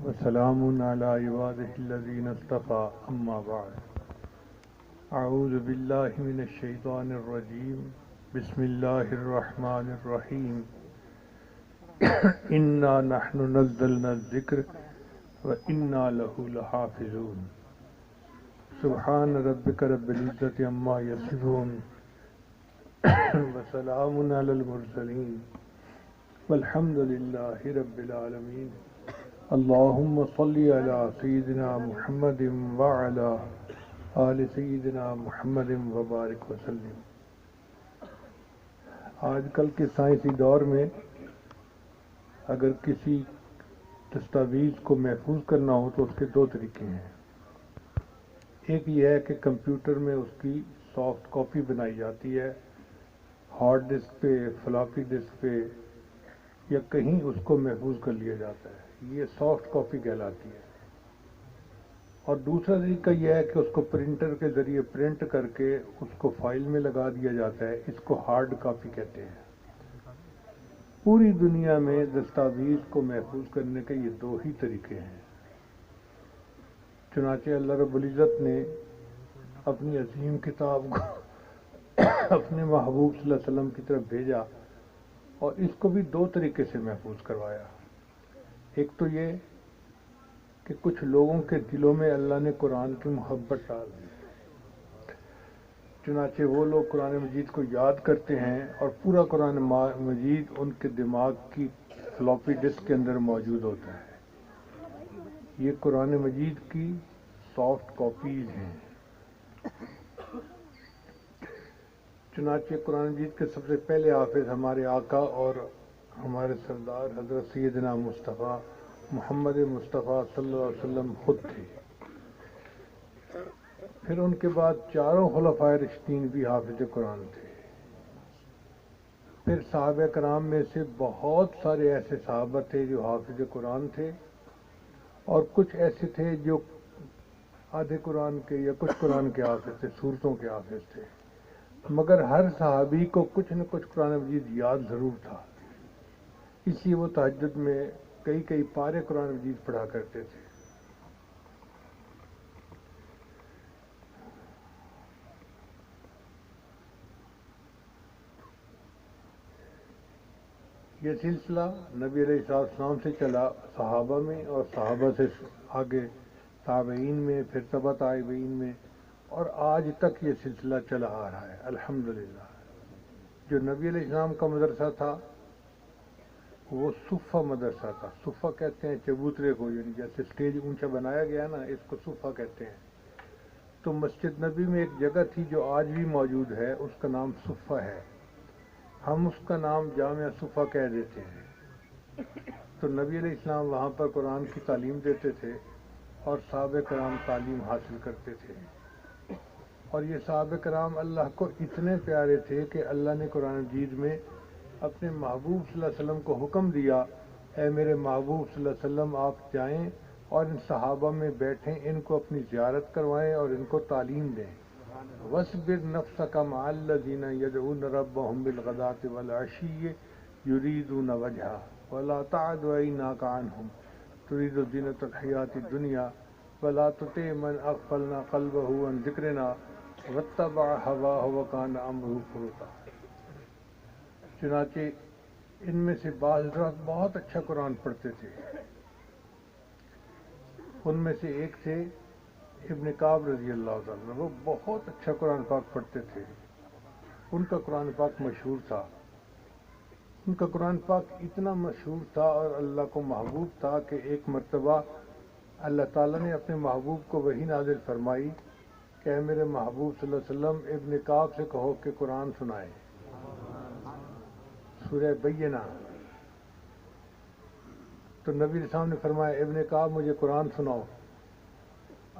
وسلام على عباده الذين اصطفى أما بعد أعوذ بالله من الشيطان الرجيم بسم الله الرحمن الرحيم إنا نحن نزلنا الذكر وإنا له لحافظون سبحان ربك رب العزة عما يصفون وسلام على المرسلين والحمد لله رب العالمين اللهم صل على سيدنا محمد وعلى آل سیدنا محمد وبارک وسلم۔ آج کل کے سائنسی دور میں اگر کسی دستاویز کو محفوظ کرنا ہو تو اس کے دو طریقے ہیں۔ ایک یہ ہے کہ کمپیوٹر میں اس کی سافٹ کاپی بنائی جاتی ہے، ہارڈ ڈسک پہ، فلاپی ڈسک پہ، یا کہیں اس کو محفوظ کر لیا جاتا ہے، یہ سافٹ کاپی کہلاتی ہے۔ اور دوسرا طریقہ یہ ہے کہ اس کو پرنٹر کے ذریعے پرنٹ کر کے اس کو فائل میں لگا دیا جاتا ہے، اس کو ہارڈ کاپی کہتے ہیں۔ پوری دنیا میں دستاویز کو محفوظ کرنے کے یہ دو ہی طریقے ہیں۔ چنانچہ اللہ رب العزت نے اپنی عظیم کتاب کو اپنے محبوب صلی اللہ علیہ وسلم کی طرف بھیجا اور اس کو بھی دو طریقے سے محفوظ کروایا۔ ایک تو یہ کہ کچھ لوگوں کے دلوں میں اللہ نے قرآن کی محبت ڈال دی، چنانچہ وہ لوگ قرآن مجید کو یاد کرتے ہیں اور پورا قرآن مجید ان کے دماغ کی فلاپی ڈسک کے اندر موجود ہوتا ہے۔ یہ قرآن مجید کی سافٹ کاپیز ہیں۔ چنانچہ قرآن مجید کے سب سے پہلے حافظ ہمارے آقا اور ہمارے سردار حضرت سیدنا مصطفیٰ محمد مصطفیٰ صلی اللہ علیہ وسلم خود تھے۔ پھر ان کے بعد چاروں خلفائے راشدین بھی حافظ قرآن تھے۔ پھر صحابہ کرام میں سے بہت سارے ایسے صحابہ تھے جو حافظ قرآن تھے، اور کچھ ایسے تھے جو آدھے قرآن کے یا کچھ قرآن کے حافظ تھے، سورتوں کے حافظ تھے، مگر ہر صحابی کو کچھ نہ کچھ قرآن مجید یاد ضرور تھا، اس لیے وہ تہجد میں کئی پارے قرآن مجید پڑھا کرتے تھے۔ یہ سلسلہ نبی علیہ السلام سے چلا صحابہ میں، اور صحابہ سے آگے تابعین میں، پھر تبع تابعین میں، اور آج تک یہ سلسلہ چلا آ رہا ہے الحمدللہ۔ جو نبی علیہ السلام کا مدرسہ تھا وہ صفہ مدرسہ تھا۔ صفہ کہتے ہیں چبوترے کو، یعنی جیسے اسٹیج اونچا بنایا گیا نا، اس کو صفہ کہتے ہیں۔ تو مسجد نبی میں ایک جگہ تھی جو آج بھی موجود ہے، اس کا نام صفہ ہے، ہم اس کا نام جامعہ صفہ کہہ دیتے ہیں۔ تو نبی علیہ السلام وہاں پر قرآن کی تعلیم دیتے تھے اور صحابہ کرام تعلیم حاصل کرتے تھے، اور یہ صحابہ کرام اللہ کو اتنے پیارے تھے کہ اللہ نے قرآن مجید میں اپنے محبوب صلی اللہ علیہ وسلم کو حکم دیا، اے میرے محبوب صلی اللہ علیہ وسلم آپ جائیں اور ان صحابہ میں بیٹھیں، ان کو اپنی زیارت کروائیں اور ان کو تعلیم دیں۔ وَاصْبِرْ نَفْسَكَ مَعَ الَّذِينَ يَدْعُونَ رَبَّهُمْ بِالْغَدَاةِ وَالْعَشِيِّ يُرِيدُونَ وَجْهَهُ وَلَا تَعْدُ عَيْنَاكَ عَنْهُمْ تُرِيدُ زِينَةَ الْحَيَاةِ الدُّنْيَا وَلَا تُطِعْ مَنْ أَغْفَلْنَا قَلْبَهُ عَنْ ذِكْرِنَا وَاتَّبَعَ هَوَاهُ وَكَانَ أَمْرُهُ فُرُطًا۔ چنانچہ ان میں سے بعض حضرات بہت اچھا قرآن پڑھتے تھے۔ ان میں سے ایک تھے ابن کعب رضی اللہ تعالیٰ، وہ بہت اچھا قرآن پاک پڑھتے تھے، ان کا قرآن پاک مشہور تھا۔ ان کا قرآن پاک اتنا مشہور تھا اور اللہ کو محبوب تھا کہ ایک مرتبہ اللہ تعالیٰ نے اپنے محبوب کو وحی نازل فرمائی کہ اے میرے محبوب صلی اللہ علیہ وسلم ابن کعب سے کہو کہ قرآن سنائے، سورہ بینہ۔ تو نبی علیہ السلام نے فرمایا ابن کعب مجھے قرآن سناؤ۔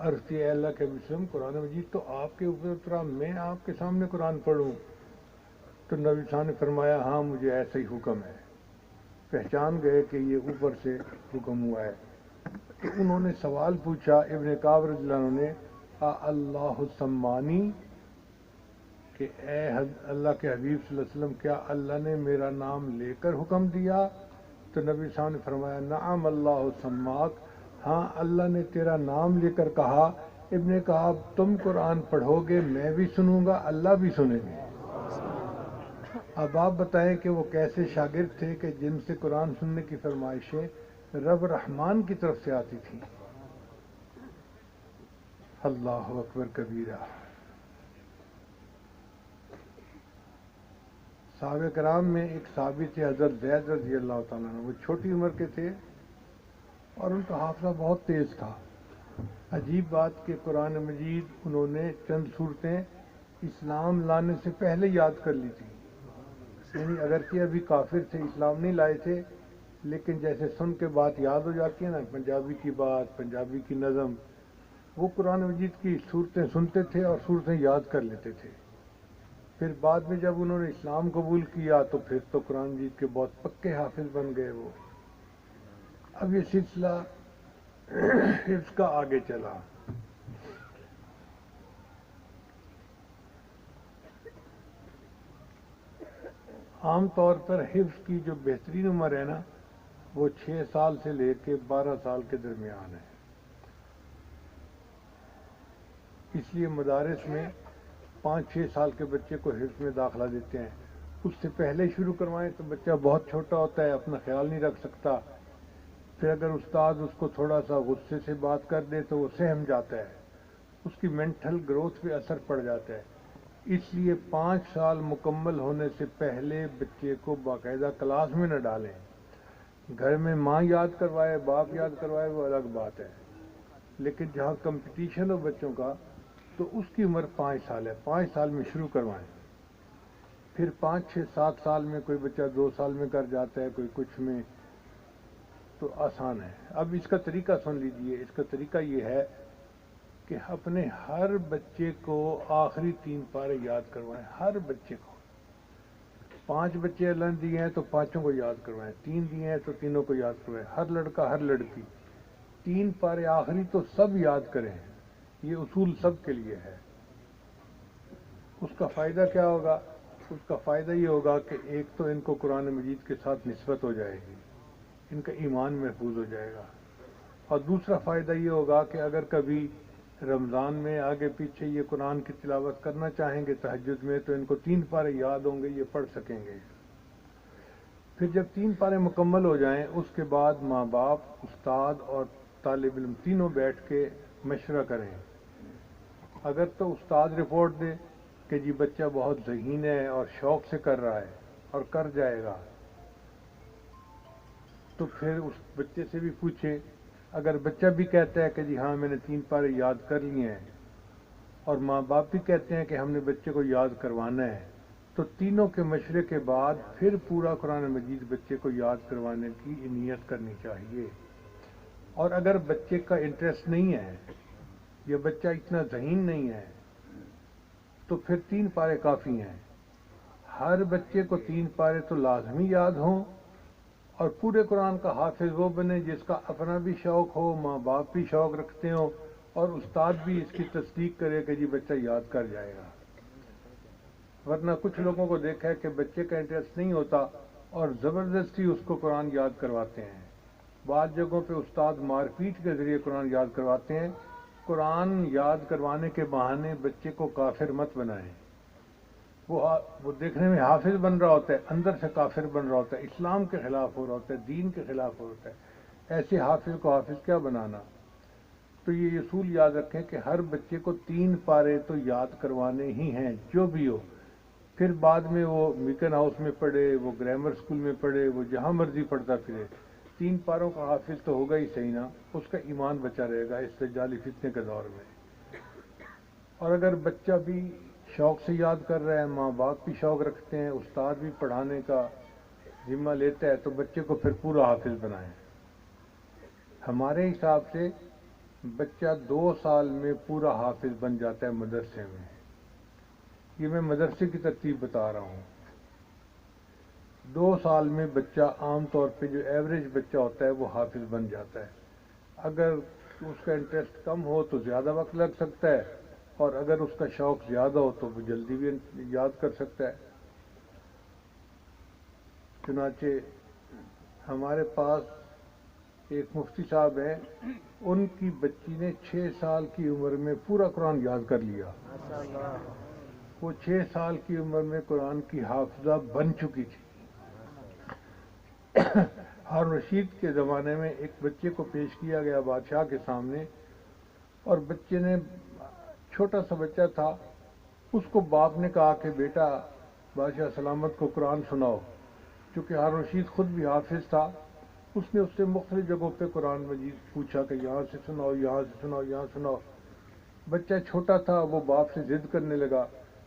عرض کی اے اللہ کے وسلم، قرآن مجید تو آپ کے اوپر اترا، میں آپ کے سامنے قرآن پڑھوں؟ تو نبی علیہ السلام نے فرمایا ہاں مجھے ایسا ہی حکم ہے۔ پہچان گئے کہ یہ اوپر سے حکم ہوا ہے۔ تو انہوں نے سوال پوچھا ابن کعب رضی اللہ عنہ نے، اللہ سمانی، کہ اے اللہ کے حبیب صلی اللہ علیہ وسلم کیا اللہ نے میرا نام لے کر حکم دیا؟ تو نبی صاحب نے فرمایا نعم اللہ سماک، ہاں اللہ نے تیرا نام لے کر کہا۔ ابن کعب تم قرآن پڑھو گے میں بھی سنوں گا، اللہ بھی سنیں گے۔ اب آپ بتائیں کہ وہ کیسے شاگرد تھے کہ جن سے قرآن سننے کی فرمائشیں رب رحمان کی طرف سے آتی تھیں۔ اللہ اکبر کبیرہ۔ صحابہ کرام میں ایک صحابی تھے حضرت زید رضی اللہ تعالیٰ عنہ، وہ چھوٹی عمر کے تھے اور ان کا حافظہ بہت تیز تھا۔ عجیب بات کہ قرآن مجید انہوں نے چند صورتیں اسلام لانے سے پہلے یاد کر لی تھی، یعنی اگرچہ ابھی کافر تھے، اسلام نہیں لائے تھے، لیکن جیسے سن کے بات یاد ہو جاتی ہے نا، پنجابی کی بات، پنجابی کی نظم، وہ قرآن مجید کی صورتیں سنتے تھے اور صورتیں یاد کر لیتے تھے۔ پھر بعد میں جب انہوں نے اسلام قبول کیا تو پھر تو قرآن مجید کے بہت پکے حافظ بن گئے وہ۔ اب یہ سلسلہ حفظ کا آگے چلا۔ عام طور پر حفظ کی جو بہترین عمر ہے نا، وہ 6 سال سے لے کے 12 سال کے درمیان ہے۔ اس لیے مدارس میں 5-6 سال کے بچے کو حفظ میں داخلہ دیتے ہیں۔ اس سے پہلے شروع کروائیں تو بچہ بہت چھوٹا ہوتا ہے، اپنا خیال نہیں رکھ سکتا، پھر اگر استاد اس کو تھوڑا سا غصے سے بات کر دے تو وہ سہم جاتا ہے، اس کی مینٹل گروتھ پہ اثر پڑ جاتا ہے۔ اس لیے 5 سال مکمل ہونے سے پہلے بچے کو باقاعدہ کلاس میں نہ ڈالیں۔ گھر میں ماں یاد کروائے، باپ یاد کروائے، وہ الگ بات ہے، لیکن جہاں کمپٹیشن ہو بچوں کا تو اس کی عمر 5 سال ہے، 5 سال میں شروع کروائیں۔ پھر 5-6-7 سال میں کوئی بچہ 2 سال میں کر جاتا ہے، کوئی کچھ میں، تو آسان ہے۔ اب اس کا طریقہ سن لیجئے۔ اس کا طریقہ یہ ہے کہ اپنے ہر بچے کو آخری 3 پارے یاد کروائیں، ہر بچے کو۔ 5 بچے اللہ نے دیے ہیں تو 5 کو یاد کروائیں، 3 دیے ہیں تو 3 کو یاد کروائیں، ہر لڑکا ہر لڑکی 3 پارے آخری تو سب یاد کریں۔ یہ اصول سب کے لیے ہے۔ اس کا فائدہ کیا ہوگا؟ اس کا فائدہ یہ ہوگا کہ ایک تو ان کو قرآن مجید کے ساتھ نسبت ہو جائے گی، ان کا ایمان محفوظ ہو جائے گا، اور دوسرا فائدہ یہ ہوگا کہ اگر کبھی رمضان میں آگے پیچھے یہ قرآن کی تلاوت کرنا چاہیں گے تہجد میں تو ان کو 3 پارے یاد ہوں گے، یہ پڑھ سکیں گے۔ پھر جب 3 پارے مکمل ہو جائیں اس کے بعد ماں باپ، استاد اور طالب علم تینوں بیٹھ کے مشورہ کریں۔ اگر تو استاد رپورٹ دے کہ جی بچہ بہت ذہین ہے اور شوق سے کر رہا ہے اور کر جائے گا، تو پھر اس بچے سے بھی پوچھے۔ اگر بچہ بھی کہتا ہے کہ جی ہاں میں نے 3 پارے یاد کر لیے ہیں، اور ماں باپ بھی کہتے ہیں کہ ہم نے بچے کو یاد کروانا ہے، تو تینوں کے مشورے کے بعد پھر پورا قرآن مجید بچے کو یاد کروانے کی نیت کرنی چاہیے۔ اور اگر بچے کا انٹرسٹ نہیں ہے یا بچہ اتنا ذہین نہیں ہے تو پھر 3 پارے کافی ہیں۔ ہر بچے کو 3 پارے تو لازمی یاد ہوں، اور پورے قرآن کا حافظ وہ بنے جس کا اپنا بھی شوق ہو، ماں باپ بھی شوق رکھتے ہوں، اور استاد بھی اس کی تصدیق کرے کہ جی بچہ یاد کر جائے گا۔ ورنہ کچھ لوگوں کو دیکھا ہے کہ بچے کا انٹرسٹ نہیں ہوتا اور زبردستی اس کو قرآن یاد کرواتے ہیں۔ بعض جگہوں پہ استاد مار پیٹ کے ذریعے قرآن یاد کرواتے ہیں۔ قرآن یاد کروانے کے بہانے بچے کو کافر مت بنائیں۔ وہ دیکھنے میں حافظ بن رہا ہوتا ہے، اندر سے کافر بن رہا ہوتا ہے، اسلام کے خلاف ہو رہا ہوتا ہے، دین کے خلاف ہو رہا ہوتا ہے۔ ایسے حافظ کو حافظ کیا بنانا؟ تو یہ اصول یاد رکھیں کہ ہر بچے کو 3 پارے تو یاد کروانے ہی ہیں، جو بھی ہو۔ پھر بعد میں وہ میکن ہاؤس میں پڑھے، وہ گرامر اسکول میں پڑھے، وہ جہاں مرضی پڑھتا پھرے، 3 پاروں کا حافظ تو ہوگا ہی صحیح نا، اس کا ایمان بچا رہے گا اس دجالی فتنے کے دور میں۔ اور اگر بچہ بھی شوق سے یاد کر رہا ہے، ماں باپ بھی شوق رکھتے ہیں، استاد بھی پڑھانے کا ذمہ لیتا ہے، تو بچے کو پھر پورا حافظ بنائیں۔ ہمارے حساب سے بچہ 2 سال میں پورا حافظ بن جاتا ہے مدرسے میں۔ یہ میں مدرسے کی ترتیب بتا رہا ہوں۔ 2 سال میں بچہ عام طور پہ جو ایوریج بچہ ہوتا ہے وہ حافظ بن جاتا ہے۔ اگر اس کا انٹرسٹ کم ہو تو زیادہ وقت لگ سکتا ہے، اور اگر اس کا شوق زیادہ ہو تو وہ جلدی بھی یاد کر سکتا ہے۔ چنانچہ ہمارے پاس ایک مفتی صاحب ہیں، ان کی بچی نے 6 سال کی عمر میں پورا قرآن یاد کر لیا۔ وہ 6 سال کی عمر میں قرآن کی حافظہ بن چکی تھی۔ ہارون رشید کے زمانے میں ایک بچے کو پیش کیا گیا بادشاہ کے سامنے، اور بچے نے، چھوٹا سا بچہ تھا، اس کو باپ نے کہا کہ بیٹا بادشاہ سلامت کو قرآن سناؤ۔ چونکہ ہارون رشید خود بھی حافظ تھا، اس نے اس سے مختلف جگہوں پہ قرآن مجید پوچھا کہ یہاں سے سناؤ، یہاں سے سناؤ، یہاں سناؤ۔ بچہ چھوٹا تھا، وہ باپ سے ضد کرنے لگا،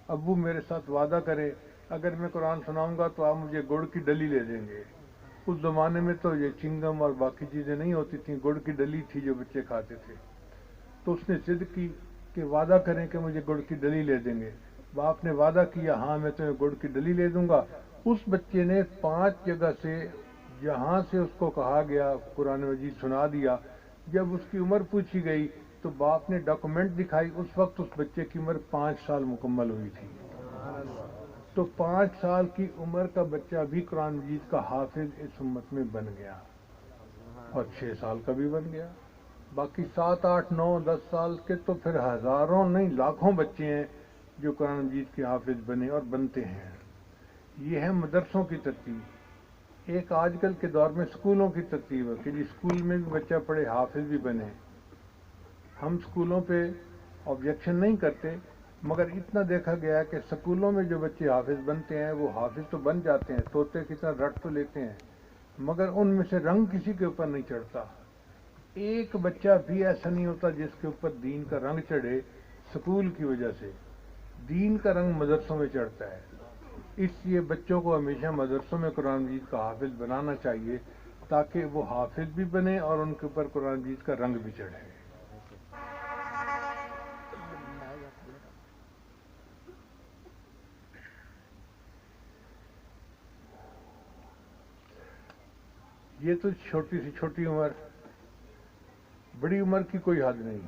ابو میرے ساتھ وعدہ کریں، اگر میں قرآن سناؤں گا تو آپ مجھے گڑ کی ڈلی لے دیں گے۔ اس زمانے میں تو یہ چنگم اور باقی چیزیں نہیں ہوتی تھیں، گڑ کی ڈلی تھی جو بچے کھاتے تھے۔ تو اس نے ضد کی کہ وعدہ کریں کہ مجھے گڑ کی ڈلی لے دیں گے۔ باپ نے وعدہ کیا، ہاں میں تمہیں گڑ کی ڈلی لے دوں گا۔ اس بچے نے 5 جگہ سے جہاں سے اس کو کہا گیا قرآن مجید سنا دیا۔ جب اس کی عمر پوچھی گئی تو باپ نے ڈاکومنٹ دکھائی، اس وقت اس بچے کی عمر 5 سال مکمل ہوئی تھی۔ تو 5 سال کی عمر کا بچہ بھی قرآن مجید کا حافظ اس امت میں بن گیا، اور 6 سال کا بھی بن گیا۔ باقی 7، 8، 9، 10 سال کے تو پھر ہزاروں نہیں لاکھوں بچے ہیں جو قرآن مجید کے حافظ بنے اور بنتے ہیں۔ یہ ہے مدرسوں کی ترتیب۔ ایک آج کل کے دور میں اسکولوں کی ترتیب ہے کہ جی اسکول میں بھی بچہ پڑھے، حافظ بھی بنے۔ ہم اسکولوں پہ آبجیکشن نہیں کرتے، مگر اتنا دیکھا گیا کہ اسکولوں میں جو بچے حافظ بنتے ہیں وہ حافظ تو بن جاتے ہیں، طوطے کی طرح رٹ تو لیتے ہیں، مگر ان میں سے رنگ کسی کے اوپر نہیں چڑھتا۔ ایک بچہ بھی ایسا نہیں ہوتا جس کے اوپر دین کا رنگ چڑھے۔ سکول کی وجہ سے دین کا رنگ مدرسوں میں چڑھتا ہے۔ اس لیے بچوں کو ہمیشہ مدرسوں میں قرآن مجید کا حافظ بنانا چاہیے، تاکہ وہ حافظ بھی بنے اور ان کے اوپر قرآن مجید کا رنگ بھی چڑھے۔ یہ تو چھوٹی سی چھوٹی عمر، بڑی عمر کی کوئی حد نہیں،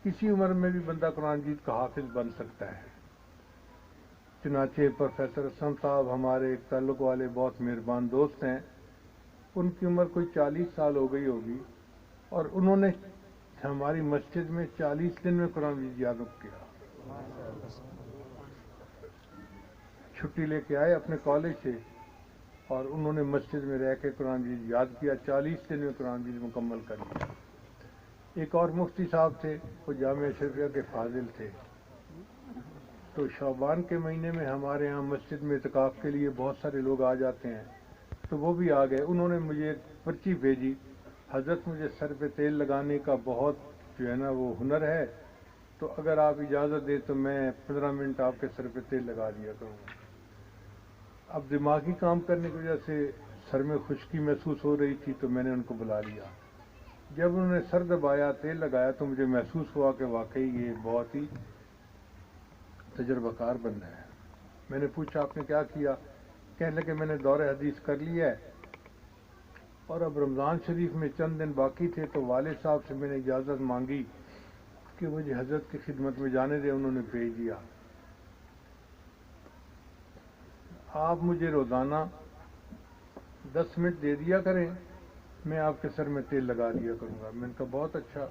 کسی عمر میں بھی بندہ قرآن مجید کا حافظ بن سکتا ہے۔ چنانچہ پروفیسر اسلم صاحب ہمارے ایک تعلق والے بہت مہربان دوست ہیں، ان کی عمر کوئی 40 سال ہو گئی ہوگی، اور انہوں نے ہماری مسجد میں 40 دن میں قرآن مجید یاد کیا۔ چھٹی لے کے آئے اپنے کالج سے اور انہوں نے مسجد میں رہ کے قرآن مجید یاد کیا، 40 دن میں قرآن مجید مکمل کر لیا۔ ایک اور مفتی صاحب تھے، وہ جامعہ اشرفیہ کے فاضل تھے، تو شعبان کے مہینے میں ہمارے یہاں مسجد میں اعتکاف کے لیے بہت سارے لوگ آ جاتے ہیں، تو وہ بھی آ گئے۔ انہوں نے مجھے ایک پرچی بھیجی، حضرت مجھے سر پہ تیل لگانے کا بہت جو ہے نا وہ ہنر ہے، تو اگر آپ اجازت دیں تو میں 15 منٹ آپ کے سر پہ تیل لگا دیا کروں گا۔ اب دماغی کام کرنے کی وجہ سے سر میں خشکی محسوس ہو رہی تھی، تو میں نے ان کو بلا لیا۔ جب انہوں نے سر دبایا، تیل لگایا، تو مجھے محسوس ہوا کہ واقعی یہ بہت ہی تجربہ کار بندہ ہے۔ میں نے پوچھا آپ نے کیا کیا؟ کہنے لگے میں نے دور حدیث کر لیا ہے، اور اب رمضان شریف میں چند دن باقی تھے، تو والد صاحب سے میں نے اجازت مانگی کہ مجھے حضرت کی خدمت میں جانے دیں، انہوں نے بھیج دیا۔ آپ مجھے روزانہ 10 منٹ دے دیا کریں، میں آپ کے سر میں تیل لگا دیا کروں گا۔ میں نے کہا بہت اچھا۔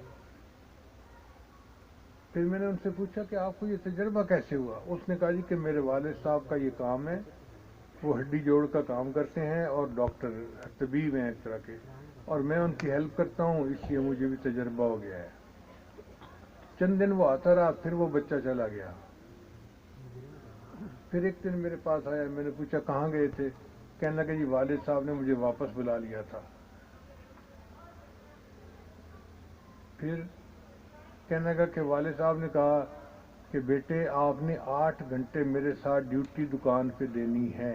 پھر میں نے ان سے پوچھا کہ آپ کو یہ تجربہ کیسے ہوا؟ اس نے کہا جی کہ میرے والد صاحب کا یہ کام ہے، وہ ہڈی جوڑ کا کام کرتے ہیں اور ڈاکٹر طبیب ہیں ایک طرح کے، اور میں ان کی ہیلپ کرتا ہوں، اس لیے مجھے بھی تجربہ ہو گیا ہے۔ چند دن وہ آتا رہا، پھر وہ بچہ چلا گیا۔ پھر ایک دن میرے پاس آیا، میں نے پوچھا کہاں گئے تھے؟ کہنے لگا جی والد صاحب نے مجھے واپس بلا لیا تھا۔ پھر کہنے لگا کہ والد صاحب نے کہا کہ بیٹے آپ نے 8 گھنٹے میرے ساتھ ڈیوٹی دکان پہ دینی ہے،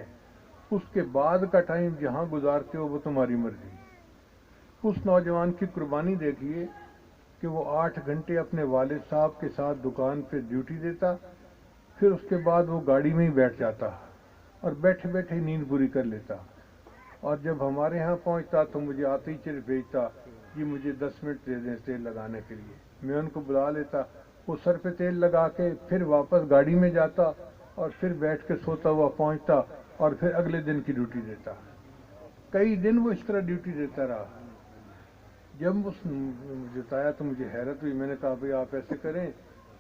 اس کے بعد کا ٹائم جہاں گزارتے ہو وہ تمہاری مرضی۔ اس نوجوان کی قربانی دیکھیے کہ وہ 8 گھنٹے اپنے والد صاحب کے ساتھ دکان پہ ڈیوٹی دیتا، پھر اس کے بعد وہ گاڑی میں ہی بیٹھ جاتا اور بیٹھے بیٹھے نیند پوری کر لیتا، اور جب ہمارے ہاں پہنچتا تو مجھے آتے ہی چر بھیجتا، جی مجھے 10 منٹ دے دیں تیل لگانے کے لیے۔ میں ان کو بلا لیتا، وہ سر پہ تیل لگا کے پھر واپس گاڑی میں جاتا اور پھر بیٹھ کے سوتا ہوا پہنچتا اور پھر اگلے دن کی ڈیوٹی دیتا. کئی دن وہ اس طرح ڈیوٹی دیتا رہا. جب اس جتایا تو مجھے حیرت ہوئی. میں نے کہا بھئی آپ ایسے کریں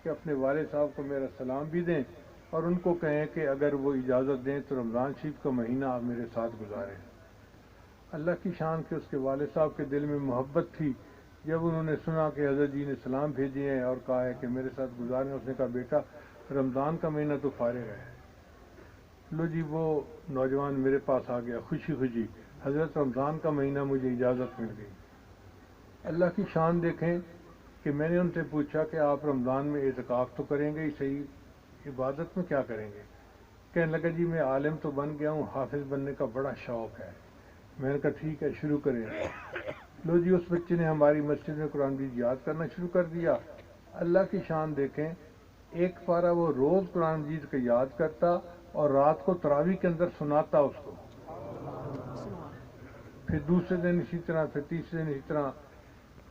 کہ اپنے والد صاحب کو میرا سلام بھی دیں اور ان کو کہیں کہ اگر وہ اجازت دیں تو رمضان شریف کا مہینہ آپ میرے ساتھ گزاریں. اللہ کی شان کہ اس کے والد صاحب کے دل میں محبت تھی. جب انہوں نے سنا کہ حضرت جی نے سلام بھیجے ہیں اور کہا ہے کہ میرے ساتھ گزاریں، اس نے کہا بیٹا رمضان کا مہینہ تو فارغ ہے. لو جی وہ نوجوان میرے پاس آ گیا خوشی خوشی، حضرت رمضان کا مہینہ مجھے اجازت مل گئی. اللہ کی شان دیکھیں کہ میں نے ان سے پوچھا کہ آپ رمضان میں اعتکاف تو کریں گے ہی صحیح، عبادت میں کیا کریں گے؟ کہنے لگا جی میں عالم تو بن گیا ہوں، حافظ بننے کا بڑا شوق ہے. میں نے کہا ٹھیک ہے شروع کریں. لو جی اس بچے نے ہماری مسجد میں قرآن مجید یاد کرنا شروع کر دیا. اللہ کی شان دیکھیں، ایک پارہ وہ روز قرآن مجید کا یاد کرتا اور رات کو تراویح کے اندر سناتا اس کو، پھر دوسرے دن اسی طرح، پھر تیسرے دن اسی طرح،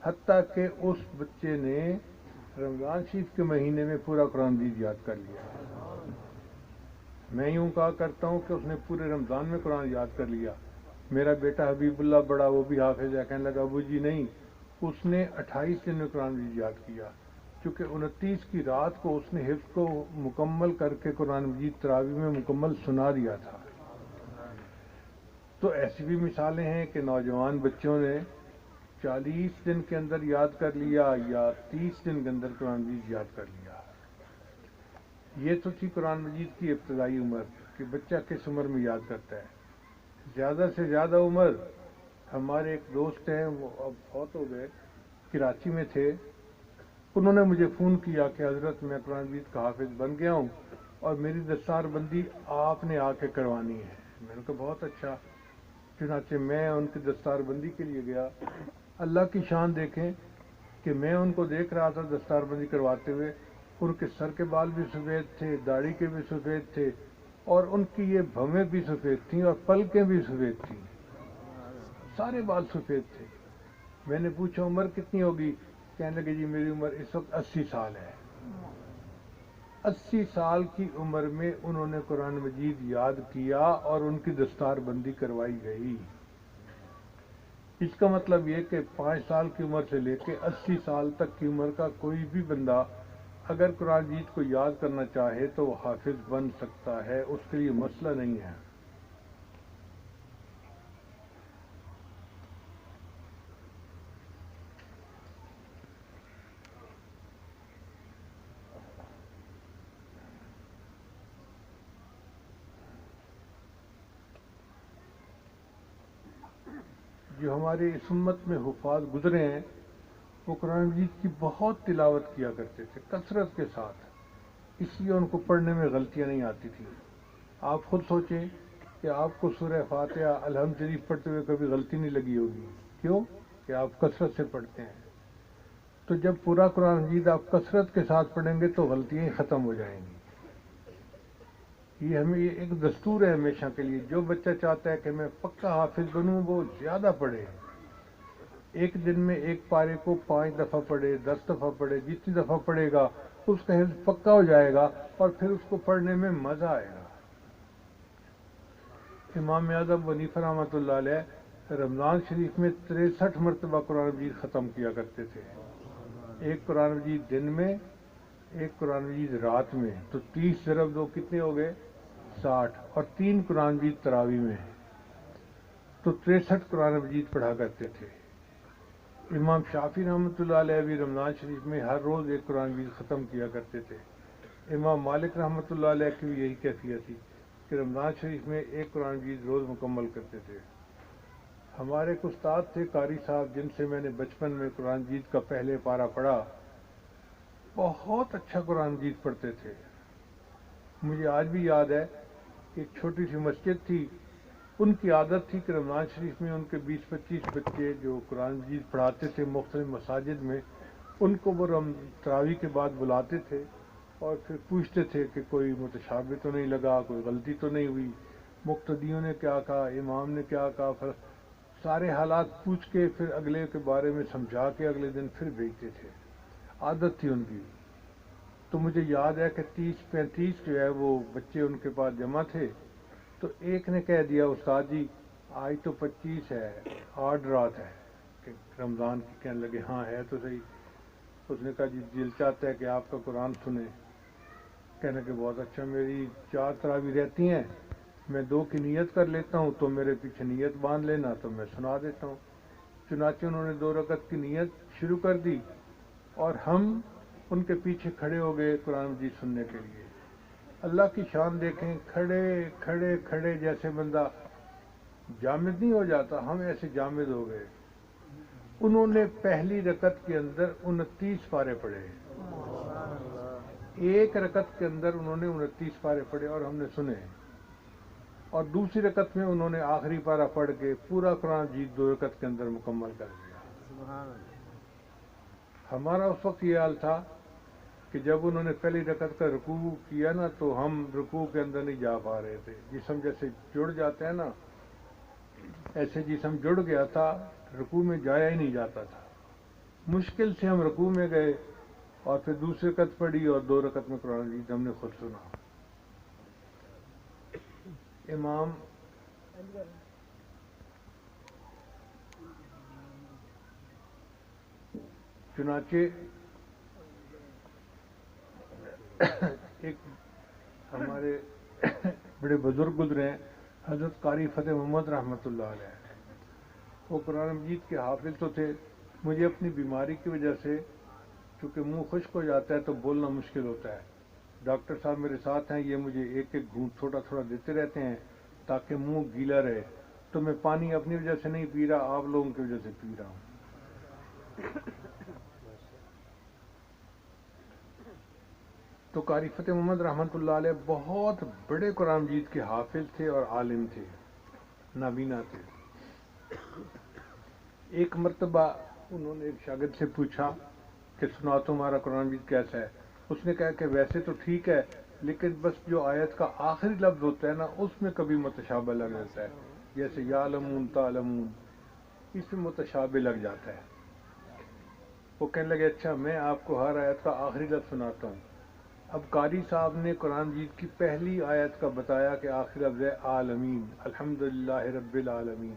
حتیٰ کہ اس بچے نے رمضان شریف کے مہینے میں پورا قرآن مجید یاد کر لیا. میں یوں کہا کرتا ہوں کہ اس نے پورے رمضان میں قرآن یاد کر لیا. میرا بیٹا حبیب اللہ بڑا، وہ بھی حافظ ہے، کہنے لگا ابو جی نہیں، اس نے 28 دن میں قرآن مجید یاد کیا، چونکہ 29 کی رات کو اس نے حفظ کو مکمل کر کے قرآن مجید تراویح میں مکمل سنا دیا تھا. تو ایسی بھی مثالیں ہیں کہ نوجوان بچوں نے 40 دن کے اندر یاد کر لیا یا 30 دن کے اندر قرآن مجید یاد کر لیا. یہ تو تھی قرآن مجید کی ابتدائی عمر کہ بچہ کس عمر میں یاد کرتا ہے. زیادہ سے زیادہ عمر ہمارے ایک دوست ہیں، وہ اب فوت ہو گئے، کراچی میں تھے. انہوں نے مجھے فون کیا کہ حضرت میں قرآن مجید کا حافظ بن گیا ہوں اور میری دستار بندی آپ نے آ کے کروانی ہے. میں نے کہا بہت اچھا. چنانچہ میں ان کی دستار بندی کے لیے گیا. اللہ کی شان دیکھیں کہ میں ان کو دیکھ رہا تھا دستار بندی کرواتے ہوئے. ان کے سر کے بال بھی سفید تھے، داڑھی کے بھی سفید تھے، اور ان کی یہ بھویں بھی سفید تھیں اور پلکیں بھی سفید تھیں، سارے بال سفید تھے. میں نے پوچھا عمر کتنی ہوگی؟ کہنے لگے جی میری عمر اس وقت 80 سال ہے. 80 سال کی عمر میں انہوں نے قرآن مجید یاد کیا اور ان کی دستار بندی کروائی گئی. اس کا مطلب یہ کہ 5 سال کی عمر سے لے کے 80 سال تک کی عمر کا کوئی بھی بندہ اگر قرآن مجید کو یاد کرنا چاہے تو وہ حافظ بن سکتا ہے، اس کے لیے مسئلہ نہیں ہے. جو ہمارے اس امت میں حفاظ گزرے ہیں وہ قرآن مجید کی بہت تلاوت کیا کرتے تھے کثرت کے ساتھ، اس لیے ان کو پڑھنے میں غلطیاں نہیں آتی تھیں. آپ خود سوچیں کہ آپ کو سورہ فاتحہ الحمد شریف پڑھتے ہوئے کبھی غلطی نہیں لگی ہوگی. کیوں؟ کہ آپ کثرت سے پڑھتے ہیں. تو جب پورا قرآن مجید آپ کثرت کے ساتھ پڑھیں گے تو غلطیاں ختم ہو جائیں گی. یہ ہمیں ایک دستور ہے ہمیشہ کے لیے. جو بچہ چاہتا ہے کہ میں پکا حافظ بنوں وہ زیادہ پڑھے. ایک دن میں ایک پارے کو 5 دفعہ پڑھے، 10 دفعہ پڑھے، جتنی دفعہ پڑھے گا اس کا حفظ پکا ہو جائے گا اور پھر اس کو پڑھنے میں مزہ آئے گا. امام اعظم حنیفہ رحمۃ اللہ علیہ رمضان شریف میں 63 مرتبہ قرآن مجید ختم کیا کرتے تھے. ایک قرآن مجید دن میں، ایک قرآن مجید رات میں، تو 30 ضرب 2 کتنے ہو گئے؟ 60. اور 3 قرآن مجید تراویح میں، تو 63 قرآن مجید پڑھا کرتے تھے. امام شافعی رحمۃ اللہ علیہ بھی رمضان شریف میں ہر روز ایک قرآن مجید ختم کیا کرتے تھے. امام مالک رحمۃ اللہ علیہ کی بھی یہی کیفیت تھی کہ رمضان شریف میں ایک قرآن مجید روز مکمل کرتے تھے. ہمارے ایک استاد تھے قاری صاحب، جن سے میں نے بچپن میں قرآن مجید کا پہلے پارہ پڑھا. بہت اچھا قرآن مجید پڑھتے تھے. مجھے آج بھی یاد ہے کہ ایک چھوٹی سی مسجد تھی، ان کی عادت تھی کہ رمضان شریف میں ان کے 20-25 بچے جو قرآن مجید پڑھاتے تھے مختلف مساجد میں، ان کو وہ تراویح کے بعد بلاتے تھے اور پھر پوچھتے تھے کہ کوئی متشابہ تو نہیں لگا، کوئی غلطی تو نہیں ہوئی، مقتدیوں نے کیا کہا، امام نے کیا کہا. پھر سارے حالات پوچھ کے پھر اگلے کے بارے میں سمجھا کے اگلے دن پھر بھیجتے تھے. عادت تھی ان کی. تو مجھے یاد ہے کہ 30-35 جو ہے وہ بچے ان کے پاس جمع تھے، تو ایک نے کہہ دیا استاد جی آج تو 25 ہے، 8 رات ہے کہ رمضان کی، کہنے لگے ہاں ہے تو صحیح۔ اس نے کہا جی دل چاہتا ہے کہ آپ کا قرآن سنیں۔ کہنے کہ بہت اچھا، میری 4 تراویح رہتی ہیں، میں 2 کی نیت کر لیتا ہوں، تو میرے پیچھے نیت باندھ لینا تو میں سنا دیتا ہوں۔ چنانچہ انہوں نے 2 رکعت کی نیت شروع کر دی اور ہم ان کے پیچھے کھڑے ہو گئے قرآن مجید سننے کے لیے۔ اللہ کی شان دیکھیں، کھڑے کھڑے کھڑے جیسے بندہ جامد نہیں ہو جاتا، ہم ایسے جامد ہو گئے۔ انہوں نے پہلی رکعت کے اندر 29 پارے پڑھے، ایک رکعت کے اندر انہوں نے 29 پارے پڑھے اور ہم نے سنے، اور دوسری رکعت میں انہوں نے آخری پارہ پڑھ کے پورا قرآن مجید 2 رکعت کے اندر مکمل کر دیا۔ ہمارا اس وقت یہ حال تھا کہ جب انہوں نے پہلی رکعت کا رکوع کیا نا تو ہم رکوع کے اندر نہیں جا پا رہے تھے، جسم جیسے جڑ جاتے ہیں نا، ایسے جسم جڑ گیا تھا، رکوع میں جایا ہی نہیں جاتا تھا۔ مشکل سے ہم رکوع میں گئے اور پھر دوسری رکعت پڑھی اور 2 رکعت میں قرآن مجید ہم نے خود سنا۔ امام چنانچہ ایک ہمارے بڑے بزرگ گزرے ہیں، حضرت قاری فتح محمد رحمۃ اللہ علیہ، وہ قرآن مجید کے حافظ تو تھے۔ مجھے اپنی بیماری کی وجہ سے چونکہ منہ خشک ہو جاتا ہے تو بولنا مشکل ہوتا ہے، ڈاکٹر صاحب میرے ساتھ ہیں، یہ مجھے ایک ایک گھونٹ تھوڑا تھوڑا دیتے رہتے ہیں تاکہ منہ گیلا رہے، تو میں پانی اپنی وجہ سے نہیں پی رہا، آپ لوگوں کی وجہ سے پی رہا ہوں۔ تو قاری فتح محمد رحمۃ اللہ علیہ بہت بڑے قرآن مجید کے حافظ تھے اور عالم تھے، نابینا تھے۔ ایک مرتبہ انہوں نے ایک شاگرد سے پوچھا کہ سنا تمہارا قرآن مجید کیسا ہے؟ اس نے کہا کہ ویسے تو ٹھیک ہے، لیکن بس جو آیت کا آخری لفظ ہوتا ہے نا اس میں کبھی متشابہ لگ جاتا ہے، جیسے یعلمون تعلمون، اس میں متشابہ لگ جاتا ہے۔ وہ کہنے لگے اچھا میں آپ کو ہر آیت کا آخری لفظ سناتا ہوں۔ اب قاری صاحب نے قرآن مجید کی پہلی آیت کا بتایا کہ آخری لفظ ہے عالمین، الحمدللہ رب العالمین۔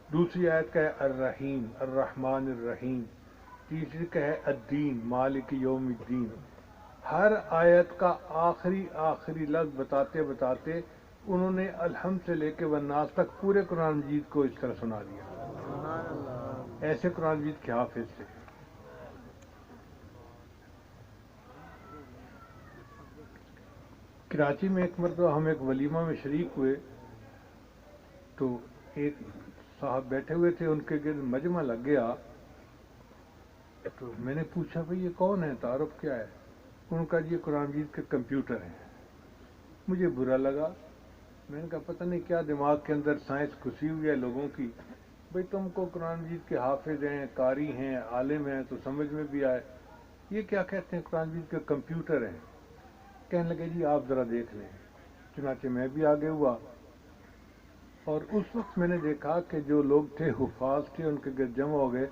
دوسری آیت کا ہے الرحیم، الرحمن الرحیم۔ تیسری کا ہے الدین، مالک یوم الدین۔ ہر آیت کا آخری لفظ بتاتے بتاتے انہوں نے الحمد سے لے کے والناس تک پورے قرآن مجید کو اس طرح سنا دیا۔ ایسے قرآن مجید کے حافظ تھے۔ کراچی میں ایک مرتبہ ہم ایک ولیمہ میں شریک ہوئے تو ایک صاحب بیٹھے ہوئے تھے، ان کے گرد مجمع لگ گیا، تو میں نے پوچھا بھئی یہ کون ہے، تعارف کیا ہے؟ ان کا یہ قرآن مجید کے کمپیوٹر ہیں۔ مجھے برا لگا، میں نے کہا پتہ نہیں کیا دماغ کے اندر سائنس گھسی ہوئی ہے لوگوں کی، بھئی تم کو قرآن مجید کے حافظ ہیں، قاری ہیں، عالم ہیں تو سمجھ میں بھی آئے، یہ کیا کہتے ہیں قرآن مجید کے کمپیوٹر ہیں؟ کہنے لگے جی آپ ذرا دیکھ لیں۔ چنانچہ میں بھی آگے ہوا اور اس وقت میں نے دیکھا کہ جو لوگ تھے حفاظ تھے، ان کے گرد جمع ہو گئے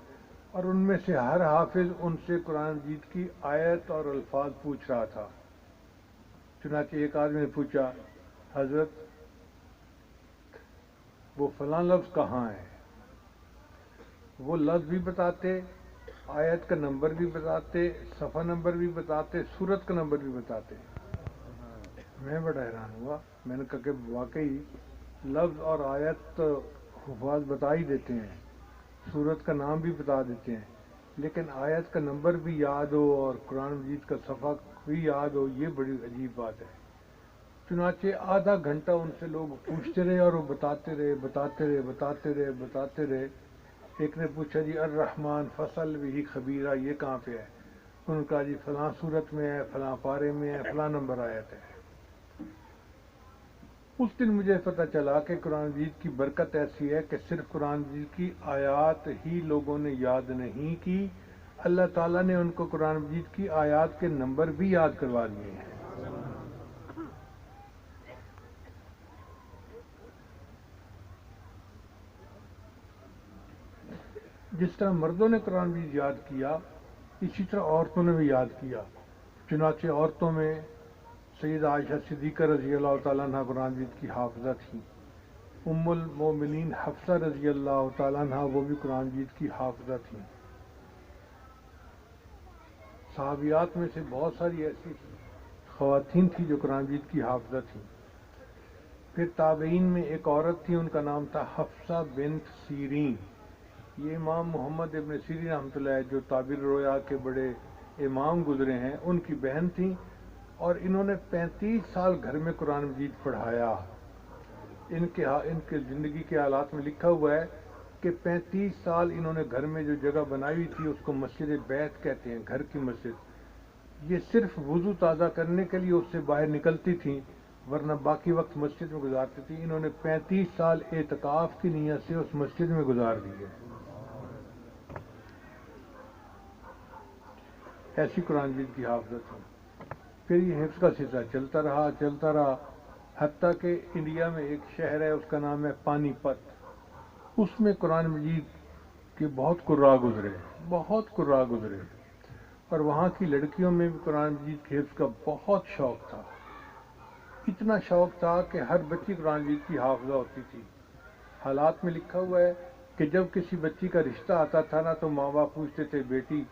اور ان میں سے ہر حافظ ان سے قرآن مجید کی آیت اور الفاظ پوچھ رہا تھا۔ چنانچہ ایک آدمی نے پوچھا حضرت وہ فلاں لفظ کہاں ہے؟ وہ لفظ بھی بتاتے، آیت کا نمبر بھی بتاتے، صفحہ نمبر بھی بتاتے، سورت کا نمبر بھی بتاتے۔ میں بڑا حیران ہوا، میں نے کہا کہ واقعی لفظ اور آیت تو حفاظ بتا ہی دیتے ہیں، سورت کا نام بھی بتا دیتے ہیں، لیکن آیت کا نمبر بھی یاد ہو اور قرآن مجید کا صفحہ بھی یاد ہو، یہ بڑی عجیب بات ہے۔ چنانچہ آدھا گھنٹہ ان سے لوگ پوچھتے رہے اور وہ بتاتے رہے۔ ایک نے پوچھا جی الرحمن فصل بھی خبیرہ، یہ کہاں پہ ہے؟ ان کا جی فلاں صورت میں ہے، فلاں پارے میں ہے، فلاں نمبر آیت ہے۔ اس دن مجھے پتہ چلا کہ قرآن مجید کی برکت ایسی ہے کہ صرف قرآن مجید کی آیات ہی لوگوں نے یاد نہیں کی، اللہ تعالیٰ نے ان کو قرآن مجید کی آیات کے نمبر بھی یاد کروا دیے ہیں۔ جس طرح مردوں نے قرآن مجید یاد کیا، اسی طرح عورتوں نے بھی یاد کیا۔ چنانچہ عورتوں میں سیدہ عائشہ صدیقہ رضی اللہ تعالیٰ عنہ قرآن مجید کی حافظہ تھیں، ام المومنین حفصہ رضی اللہ تعالیٰ عنہ وہ بھی قرآن مجید کی حافظہ تھیں۔ صحابیات میں سے بہت ساری ایسی خواتین تھیں جو قرآن مجید کی حافظہ تھیں۔ پھر تابعین میں ایک عورت تھی، ان کا نام تھا حفصہ بنت سیرین۔ یہ امام محمد ابن سیرین رحمۃ اللہ علیہ جو تعبیر رویا کے بڑے امام گزرے ہیں، ان کی بہن تھیں، اور انہوں نے 35 سال گھر میں قرآن مجید پڑھایا۔ ان کے زندگی کے حالات میں لکھا ہوا ہے کہ 35 سال انہوں نے گھر میں جو جگہ بنائی ہوئی تھی اس کو مسجد بیت کہتے ہیں، گھر کی مسجد۔ یہ صرف وضو تازہ کرنے کے لیے اس سے باہر نکلتی تھیں، ورنہ باقی وقت مسجد میں گزارتی تھی۔ انہوں نے 35 سال اعتکاف کی نیت سے اس مسجد میں گزار دیے۔ ایسی قرآن مجید کی حافظت تھی۔ پھر یہ حفظ کا سلسلہ چلتا رہا حتیٰ کہ انڈیا میں ایک شہر ہے، اس کا نام ہے پانی پت۔ اس میں قرآن مجید کے بہت قراء گزرے، اور وہاں کی لڑکیوں میں بھی قرآن مجید کے حفظ کا بہت شوق تھا۔ اتنا شوق تھا کہ ہر بچی قرآن مجید کی حافظہ ہوتی تھی۔ حالات میں لکھا ہوا ہے کہ جب کسی بچی کا رشتہ آتا تھا نا تو ماں باپ پوچھتے تھے، بیٹی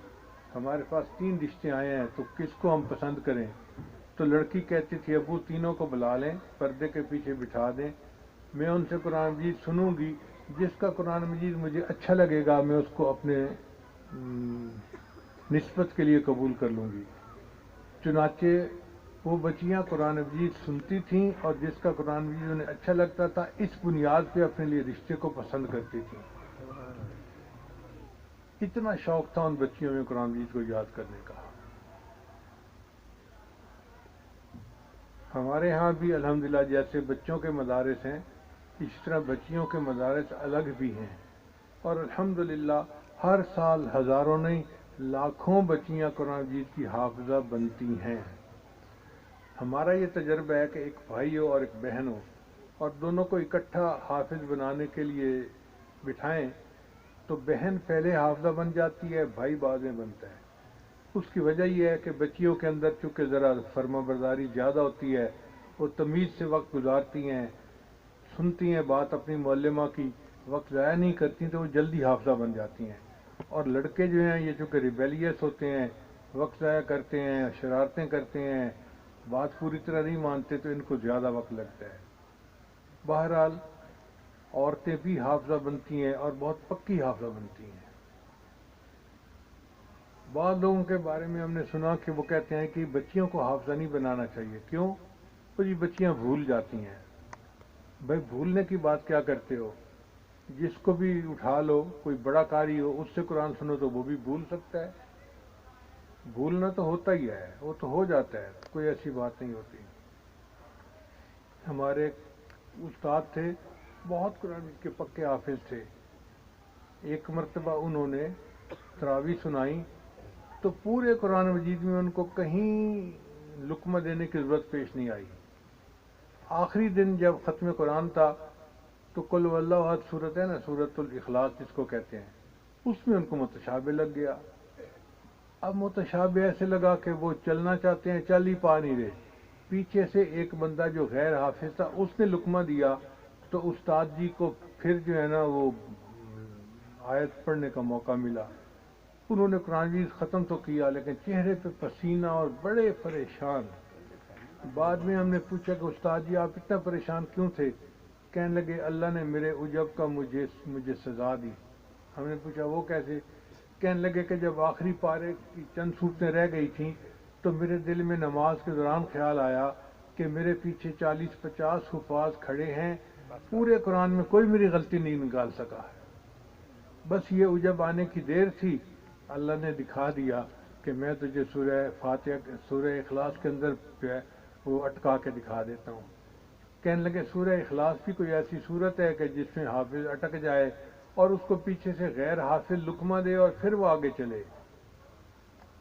ہمارے پاس 3 رشتے آئے ہیں تو کس کو ہم پسند کریں؟ تو لڑکی کہتی تھی، ابو تینوں کو بلا لیں، پردے کے پیچھے بٹھا دیں، میں ان سے قرآن مجید سنوں گی، جس کا قرآن مجید مجھے اچھا لگے گا میں اس کو اپنے نسبت کے لیے قبول کر لوں گی۔ چنانچہ وہ بچیاں قرآن مجید سنتی تھیں، اور جس کا قرآن مجید انہیں اچھا لگتا تھا اس بنیاد پہ اپنے لیے رشتے کو پسند کرتی تھیں۔ اتنا شوق تھا ان بچیوں میں قرآن مجید کو یاد کرنے کا۔ ہمارے ہاں بھی الحمدللہ جیسے بچوں کے مدارس ہیں، اسی طرح بچیوں کے مدارس الگ بھی ہیں، اور الحمدللہ ہر سال ہزاروں نہیں لاکھوں بچیاں قرآن مجید کی حافظہ بنتی ہیں۔ ہمارا یہ تجربہ ہے کہ ایک بھائی ہو اور ایک بہن ہو، اور دونوں کو اکٹھا حافظ بنانے کے لیے بٹھائیں تو بہن پہلے حافظہ بن جاتی ہے، بھائی بعد میں بنتا ہے۔ اس کی وجہ یہ ہے کہ بچیوں کے اندر چونکہ ذرا فرما برداری زیادہ ہوتی ہے، وہ تمیز سے وقت گزارتی ہیں، سنتی ہیں بات اپنی معلمہ کی، وقت ضائع نہیں کرتی تو وہ جلدی حافظہ بن جاتی ہیں۔ اور لڑکے جو ہیں یہ چونکہ ریبیلیس ہوتے ہیں، وقت ضائع کرتے ہیں، شرارتیں کرتے ہیں، بات پوری طرح نہیں مانتے تو ان کو زیادہ وقت لگتا ہے۔ بہرحال عورتیں بھی حافظہ بنتی ہیں اور بہت پکی حافظہ بنتی ہیں۔ بعض لوگوں کے بارے میں ہم نے سنا کہ وہ کہتے ہیں کہ بچیوں کو حافظہ نہیں بنانا چاہیے۔ کیوں؟ تو یہ بچیاں بھول جاتی ہیں۔ بھائی بھولنے کی بات کیا کرتے ہو؟ جس کو بھی اٹھا لو، کوئی بڑا قاری ہو، اس سے قرآن سنو تو وہ بھی بھول سکتا ہے۔ بھولنا تو ہوتا ہی ہے، وہ تو ہو جاتا ہے، کوئی ایسی بات نہیں ہوتی۔ ہمارے استاد تھے، بہت قرآن کے پکے حافظ تھے۔ ایک مرتبہ انہوں نے تراویح سنائی تو پورے قرآن مجید میں ان کو کہیں لقمہ دینے کی ضرورت پیش نہیں آئی۔ آخری دن جب ختم قرآن تھا تو قل هو اللہ احد سورت ہے نا، سورت الاخلاص جس کو کہتے ہیں، اس میں ان کو متشابہ لگ گیا۔ اب متشابہ ایسے لگا کہ وہ چلنا چاہتے ہیں، چل ہی پا نہیں رہے۔ پیچھے سے ایک بندہ جو غیر حافظ تھا اس نے لقمہ دیا تو استاد جی کو پھر جو ہے نا وہ آیت پڑھنے کا موقع ملا۔ انہوں نے قرآن مجید ختم تو کیا لیکن چہرے پہ پسینہ اور بڑے پریشان۔ بعد میں ہم نے پوچھا کہ استاد جی آپ اتنا پریشان کیوں تھے؟ کہنے لگے اللہ نے میرے عجب کا مجھے سزا دی۔ ہم نے پوچھا وہ کیسے؟ کہنے لگے کہ جب آخری پارے کی چند صورتیں رہ گئی تھیں تو میرے دل میں نماز کے دوران خیال آیا کہ میرے پیچھے 40-50 حفاظ کھڑے ہیں، پورے قرآن میں کوئی میری غلطی نہیں نکال سکا۔ بس یہ عجب آنے کی دیر تھی، اللہ نے دکھا دیا کہ میں تجھے سورہ فاتحہ، سورہ اخلاص کے اندر وہ اٹکا کے دکھا دیتا ہوں۔ کہنے لگے سورہ اخلاص بھی کوئی ایسی صورت ہے کہ جس میں حافظ اٹک جائے اور اس کو پیچھے سے غیر حافظ لقمہ دے اور پھر وہ آگے چلے؟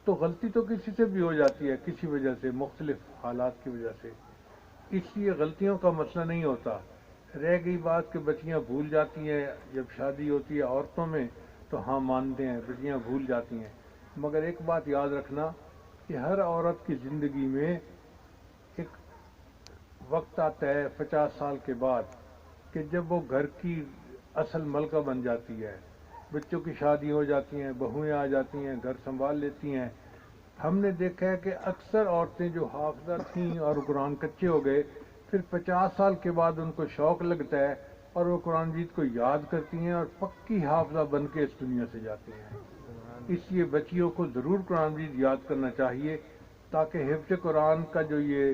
تو غلطی تو کسی سے بھی ہو جاتی ہے، کسی وجہ سے، مختلف حالات کی وجہ سے، اس لیے غلطیوں کا مسئلہ نہیں ہوتا۔ رہ گئی بات کہ بچیاں بھول جاتی ہیں، جب شادی ہوتی ہے عورتوں میں تو ہاں مانتے ہیں بچیاں بھول جاتی ہیں، مگر ایک بات یاد رکھنا کہ ہر عورت کی زندگی میں ایک وقت آتا ہے 50 سال کے بعد کہ جب وہ گھر کی اصل ملکہ بن جاتی ہے، بچوں کی شادی ہو جاتی ہیں، بہویں آ جاتی ہیں، گھر سنبھال لیتی ہیں۔ ہم نے دیکھا ہے کہ اکثر عورتیں جو حافظہ تھیں اور قرآن کچے ہو گئے، پھر 50 سال کے بعد ان کو شوق لگتا ہے اور وہ قرآن مجید کو یاد کرتی ہیں اور پکی حافظہ بن کے اس دنیا سے جاتی ہیں۔ اس لیے بچیوں کو ضرور قرآن مجید یاد کرنا چاہیے تاکہ حفظ قرآن کا جو یہ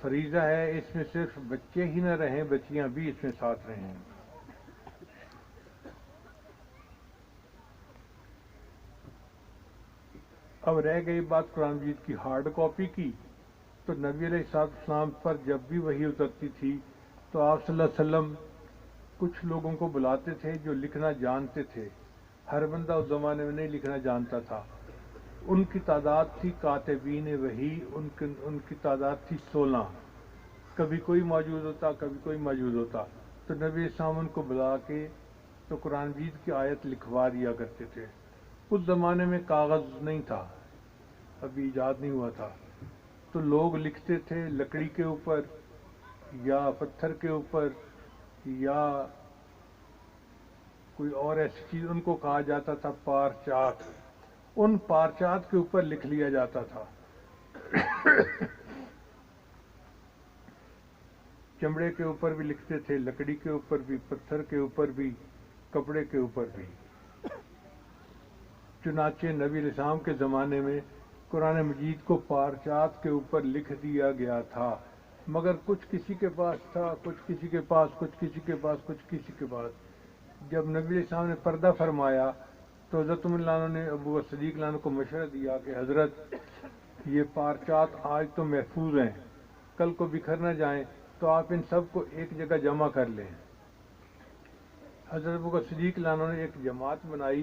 فریضہ ہے اس میں صرف بچے ہی نہ رہیں، بچیاں بھی اس میں ساتھ رہیں۔ اب رہ گئی بات قرآن مجید کی ہارڈ کاپی کی، تو نبی علیہ السلام پر جب بھی وحی اترتی تھی تو آپ صلی اللہ علیہ وسلم کچھ لوگوں کو بلاتے تھے جو لکھنا جانتے تھے۔ ہر بندہ اس زمانے میں نہیں لکھنا جانتا تھا۔ ان کی تعداد تھی کاتبین وحی، ان کی تعداد تھی 16۔ کبھی کوئی موجود ہوتا، کبھی کوئی موجود ہوتا، تو نبی اسلام ان کو بلا کے تو قرآن مجید کی آیت لکھوا دیا کرتے تھے۔ اس زمانے میں کاغذ نہیں تھا، ابھی ایجاد نہیں ہوا تھا، تو لوگ لکھتے تھے لکڑی کے اوپر یا پتھر کے اوپر یا کوئی اور ایسی چیز، ان کو کہا جاتا تھا پارچات۔ ان پارچات کے اوپر لکھ لیا جاتا تھا۔ چمڑے کے اوپر بھی لکھتے تھے، لکڑی کے اوپر بھی، پتھر کے اوپر بھی، کپڑے کے اوپر بھی۔ چنانچہ نبی علیہ السلام کے زمانے میں قرآن مجید کو پارچات کے اوپر لکھ دیا گیا تھا، مگر کچھ کسی کے پاس تھا، کچھ کسی کے پاس، کچھ کسی کے پاس، کچھ کسی کے پاس۔ جب نبی علیہ السلام نے پردہ فرمایا تو حضرت عمر عنہ نے ابو بکر صدیق عنہ کو مشورہ دیا کہ حضرت یہ پارچات آج تو محفوظ ہیں، کل کو بکھر نہ جائیں، تو آپ ان سب کو ایک جگہ جمع کر لیں۔ حضرت ابو بکر صدیق عنہ نے ایک جماعت بنائی،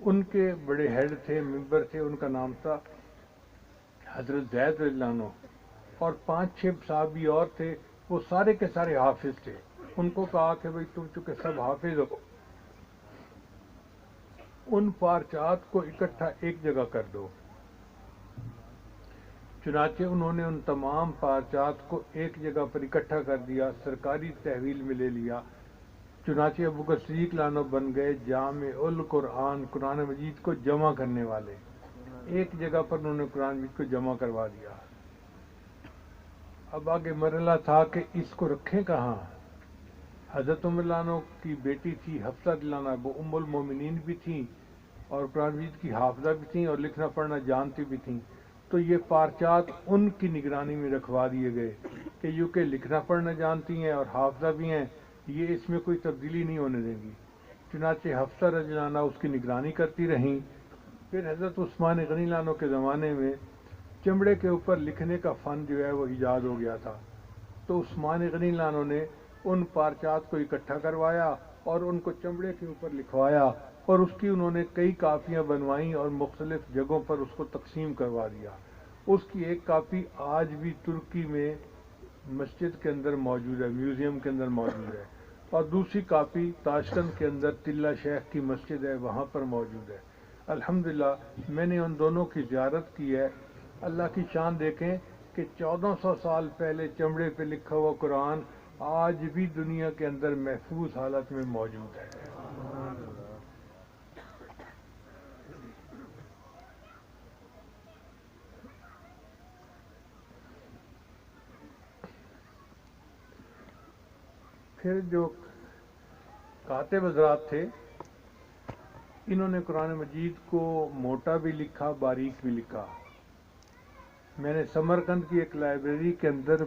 ان کے بڑے ہیڈ تھے، ممبر تھے، ان کا نام تھا حضرت زید رضی اللہ عنہ، اور 5-6 صحابی اور تھے، وہ سارے کے سارے حافظ تھے۔ ان کو کہا کہ بھئی تم چونکہ سب حافظ ہو، ان پارچات کو اکٹھا ایک جگہ کر دو۔ چنانچہ انہوں نے ان تمام پارچات کو ایک جگہ پر اکٹھا کر دیا، سرکاری تحویل میں لے لیا۔ چنانچہ ابو بکر صدیق عنہ بن گئے جامع القرآن، قرآن مجید کو جمع کرنے والے۔ ایک جگہ پر انہوں نے قرآن مجید کو جمع کروا دیا۔ اب آگے مرحلہ تھا کہ اس کو رکھیں کہاں۔ حضرت عمر عنہ کی بیٹی تھی حفصہ رضی اللہ عنہا، وہ ام المومنین بھی تھیں اور قرآن مجید کی حافظہ بھی تھیں اور لکھنا پڑھنا جانتی بھی تھیں، تو یہ پارچات ان کی نگرانی میں رکھوا دیے گئے کہ یوں کہ لکھنا پڑھنا جانتی ہیں اور حافظہ بھی ہیں، یہ اس میں کوئی تبدیلی نہیں ہونے دیں گی۔ چنانچہ حفصہ رضی اللہ عنہا اس کی نگرانی کرتی رہیں۔ پھر حضرت عثمان غنی عنہ کے زمانے میں چمڑے کے اوپر لکھنے کا فن جو ہے وہ ایجاد ہو گیا تھا، تو عثمان غنی عنہ نے ان پارچات کو اکٹھا کروایا اور ان کو چمڑے کے اوپر لکھوایا، اور اس کی انہوں نے کئی کاپیاں بنوائیں اور مختلف جگہوں پر اس کو تقسیم کروا دیا۔ اس کی ایک کاپی آج بھی ترکی میں مسجد کے اندر موجود ہے، میوزیم کے اندر موجود ہے، اور دوسری کاپی تاشکند کے اندر تلہ شیخ کی مسجد ہے، وہاں پر موجود ہے۔ الحمدللہ میں نے ان دونوں کی زیارت کی ہے۔ اللہ کی شان دیکھیں کہ 1400 سال پہلے چمڑے پہ لکھا ہوا قرآن آج بھی دنیا کے اندر محفوظ حالت میں موجود ہے۔ پھر جو کاتب حضرات تھے، انہوں نے قرآن مجید کو موٹا بھی لکھا، باریک بھی لکھا۔ میں نے سمرقند کی ایک لائبریری کے اندر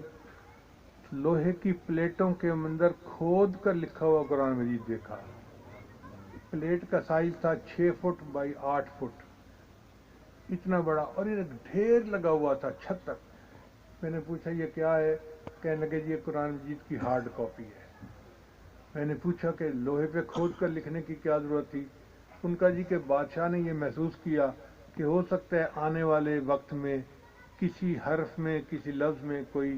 لوہے کی پلیٹوں کے اندر کھود کر لکھا ہوا قرآن مجید دیکھا۔ پلیٹ کا سائز تھا 6 فٹ بائی 8 فٹ، اتنا بڑا، اور یہ ڈھیر لگا ہوا تھا چھت تک۔ میں نے پوچھا یہ کیا ہے؟ کہنے لگے جی یہ قرآن مجید کی ہارڈ کاپی ہے۔ میں نے پوچھا کہ لوہے پہ کھود کر لکھنے کی کیا ضرورت تھی؟ ان کا جی کہ بادشاہ نے یہ محسوس کیا کہ ہو سکتا ہے آنے والے وقت میں کسی حرف میں، کسی لفظ میں کوئی